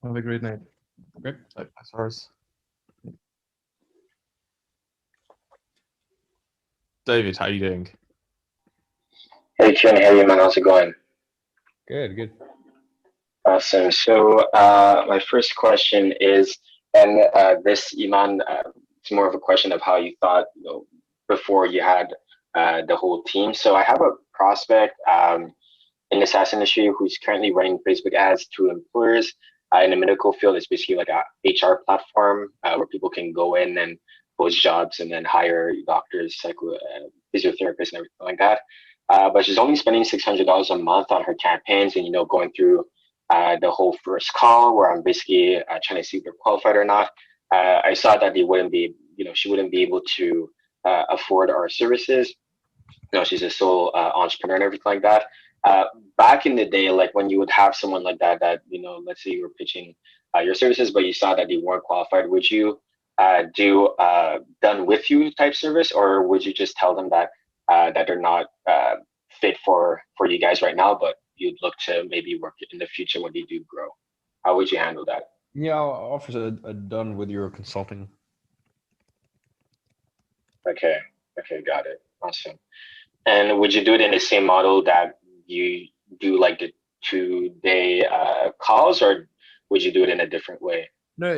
Have a great night. Great. Thanks, Rares. David, how are you doing? Hey, Kieran, how are you, man? How's it going? Good, good. Awesome. So my first question is, and this, Iman, it's more of a question of how you thought, you know, before you had the whole team. So I have a prospect in the SaaS industry who's currently running Facebook ads to employers in the medical field. It's basically like a HR platform where people can go in and post jobs and then hire doctors, physiotherapists, and everything like that. But she's only spending $600 a month on her campaigns, and, you know, going through the whole first call where I'm basically trying to see if they're qualified or not. I saw that they wouldn't be, you know, she wouldn't be able to afford our services. You know, she's a sole entrepreneur and everything like that. Back in the day, like when you would have someone like that, you know, let's say you were pitching your services, but you saw that they weren't qualified, would you do done with you type service, or would you just tell them that that they're not fit for you guys right now, but you'd look to maybe work in the future when they do grow? How would you handle that? Yeah, I'll offer a done with your consulting. Okay, got it. Awesome. And would you do it in the same model that you do, like the 2-day calls, or would you do it in a different way? No,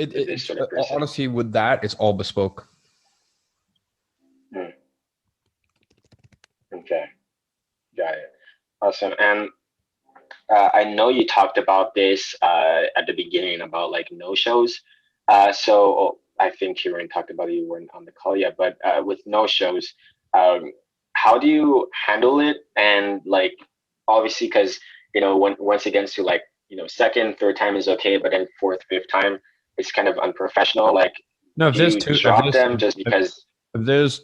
honestly, with that, it's all bespoke. Okay, got it. Awesome. And I know you talked about this at the beginning about like no shows. So I think Kieran talked about it, you weren't on the call yet, but with no shows, um, how do you handle it? And like, obviously, because once again, to like second, third time is okay, but then fourth, fifth time, it's kind of unprofessional. Like, No, if do there's you two, drop them just because? if there's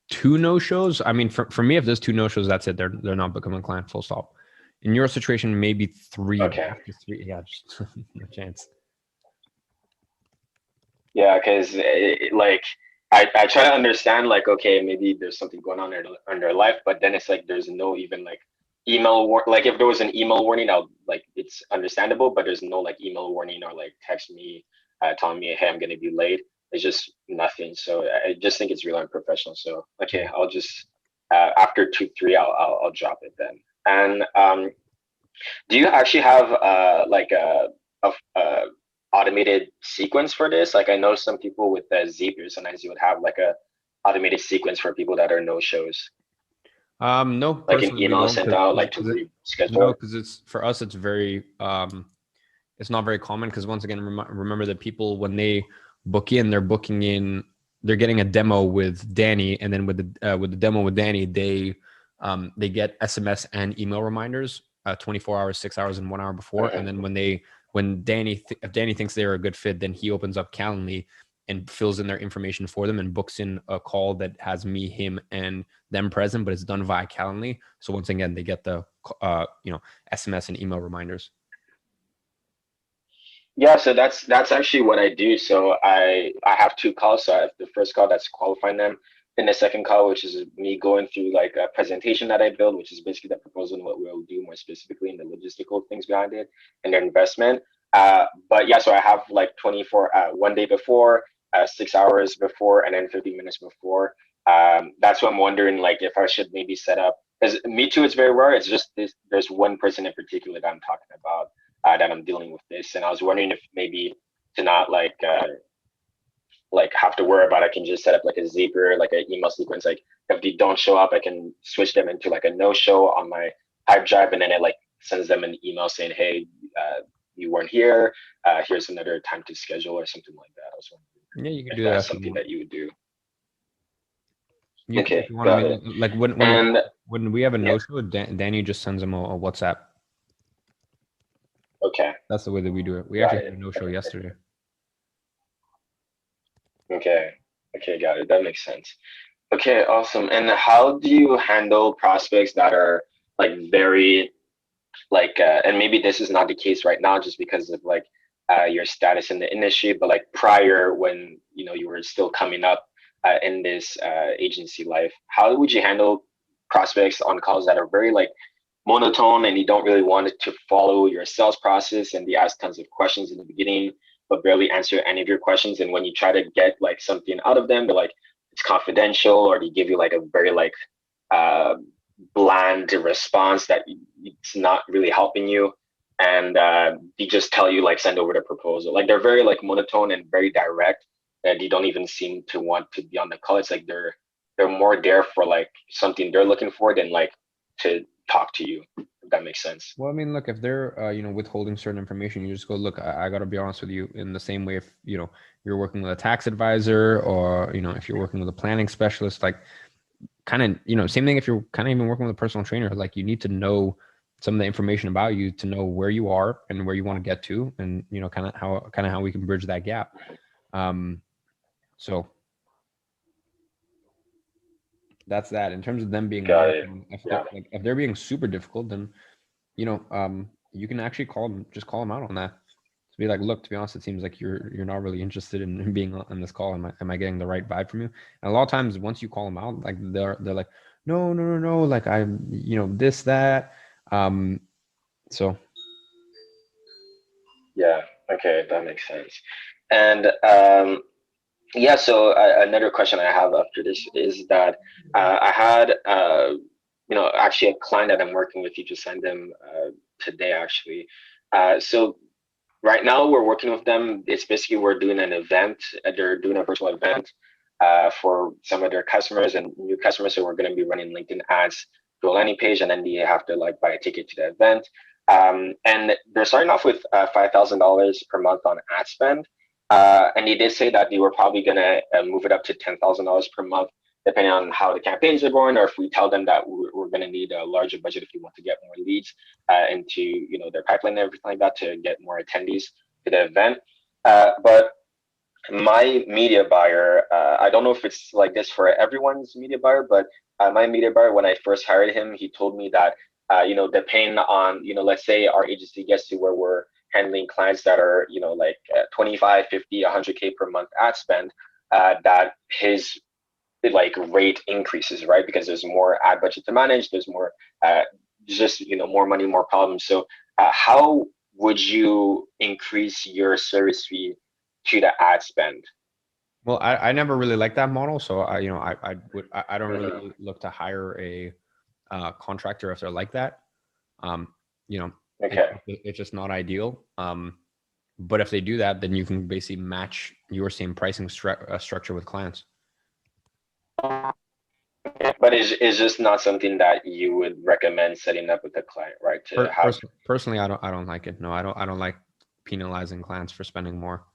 two no shows, I mean, for me, if there's two no shows, that's it. They're not becoming a client. Full stop. In your situation, maybe three. Okay. After three, yeah, just no chance. Yeah, because like I try to understand like, okay, maybe there's something going on in their life, but then it's like there's no even like like if there was an email warning, I'll like it's understandable, but there's no like email warning or like text me telling me, hey, I'm gonna be late. It's just nothing. So I just think it's really unprofessional. So okay, I'll just after 2, 3, I'll drop it then. And do you actually have like a automated sequence for this? Like I know some people with Zapier, sometimes you would have like a automated sequence for people that are no shows. No, Like an personally, we email don't, sent 'cause- out like 'cause to it- reschedule. No, because it's for us, it's very it's not very common because once again, remember that people when they book in, they're booking in, they're getting a demo with Danny, and then with the demo with Danny, they get SMS and email reminders 24 hours, 6 hours, and 1 hour before, and then when Danny if Danny thinks they're a good fit, then he opens up Calendly and fills in their information for them and books in a call that has me, him, and them present, but it's done via Calendly. So once again, they get the SMS and email reminders. Yeah, so that's actually what I do. So I have 2 calls. So I have the first call that's qualifying them, then the second call, which is me going through like a presentation that I build, which is basically the proposal and what we'll do more specifically in the logistical things behind it and their investment. But yeah, so I have like 1 day before, 6 hours before, and then 50 minutes before. That's what I'm wondering, like if I should maybe set up, because Me Too is very rare. It's just there's one person in particular that I'm talking about. That I'm dealing with this, and I was wondering if maybe to not like have to worry about, I can just set up like a Zapier, like an email sequence. Like if they don't show up, I can switch them into like a no show on my Hype Drive, and then it like sends them an email saying, hey, you weren't here. Here's another time to schedule or something like that. I was wondering Yeah, you can if do that's that. something that you would do. You can, Okay, if you want. got I mean, it. like And when we have a yeah, no show, Danny just sends them a WhatsApp. okay, That's the way that we do it. We got actually had it. a no show yesterday. Okay, okay, got it. That makes sense. Okay, awesome. And how do you handle prospects that are like very like and maybe this is not the case right now just because of like your status in the industry, but like prior when you were still coming up in this agency life, how would you handle prospects on calls that are very like monotone and you don't really want it to follow your sales process and they ask tons of questions in the beginning but barely answer any of your questions, and when you try to get like something out of them, they're like it's confidential, or they give you like a very like uh, bland response that it's not really helping you, and they just tell you like send over the proposal. Like they're very like monotone and very direct, and you don't even seem to want to be on the call. It's like they're more there for like something they're looking for than like to talk to you, if that makes sense. Well, I mean, look, if they're withholding certain information, you just go, look, I got to be honest with you. In the same way, if you're working with a tax advisor, or if you're working with a planning specialist, like kind of same thing. If you're kind of even working with a personal trainer, like you need to know some of the information about you to know where you are and where you want to get to, and kind of how we can bridge that gap. So that's that. In terms of them being Got it. if they're being super difficult, then you can actually call them out on that. To be like, look, to be honest, it seems like you're not really interested in being on this call. Am I getting the right vibe from you? And a lot of times, once you call them out, like they're like, no, like I'm this that. So Yeah. Okay, that makes sense. And yeah, so another question I have after this is that I had actually a client that I'm working with. You just signed them today, actually. So right now we're working with them. It's basically we're doing an event. They're doing a virtual event. for some of their customers and new customers who are going to be running LinkedIn ads to a landing page, and then they have to like buy a ticket to the event. And they're starting off with $5,000 per month on ad spend. And they did say that they were probably going to move it up to $10,000 per month, depending on how the campaigns are going, or if we tell them that we're going to need a larger budget if we want to get more leads into their pipeline and everything like that to get more attendees to the event. But my media buyer, I don't know if it's like this for everyone's media buyer, but my media buyer, when I first hired him, he told me that depending on let's say our agency gets to where we're handling clients that are like 25, 50, 100K per month ad spend, that his like rate increases, right? Because there's more ad budget to manage, there's more just more money, more problems. So how would you increase your service fee to the ad spend? Well, I never really liked that model, so I don't really look to hire a contractor if they're like that. Okay. It's just not ideal. But if they do that, then you can basically match your same pricing structure with clients. But it's just not something that you would recommend setting up with a client, right? To have. Personally, I don't like it. No, I don't like penalizing clients for spending more.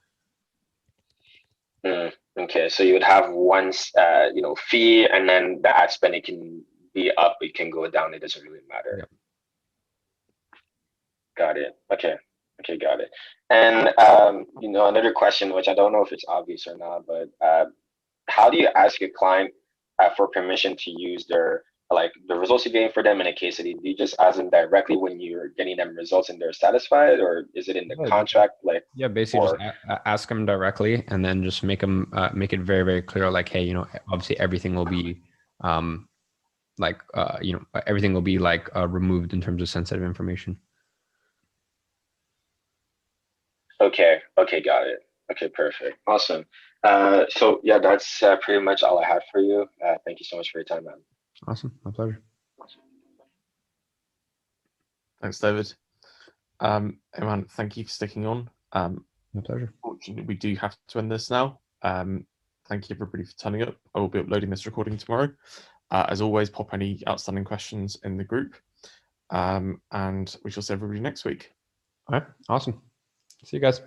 Okay, so you would have one fee, and then the ad spend, it can be up, it can go down, it doesn't really matter. Yep. Got it. Okay, got it. And another question, which I don't know if it's obvious or not, but how do you ask a client for permission to use the results you're getting for them in a case study? Do you just ask them directly when you're getting them results and they're satisfied, or is it in the contract? Basically just ask them directly, and then just make it very, very clear, like, hey, obviously everything will be everything will be removed in terms of sensitive information. Okay, got it. Okay, perfect, awesome. So yeah, that's pretty much all I had for you. Thank you so much for your time, man. Awesome, my pleasure. Thanks, David. Eman, thank you for sticking on. My pleasure. Unfortunately, we do have to end this now. Thank you everybody for turning up. I will be uploading this recording tomorrow. As always, pop any outstanding questions in the group, and we shall see everybody next week. All right, awesome. See you guys.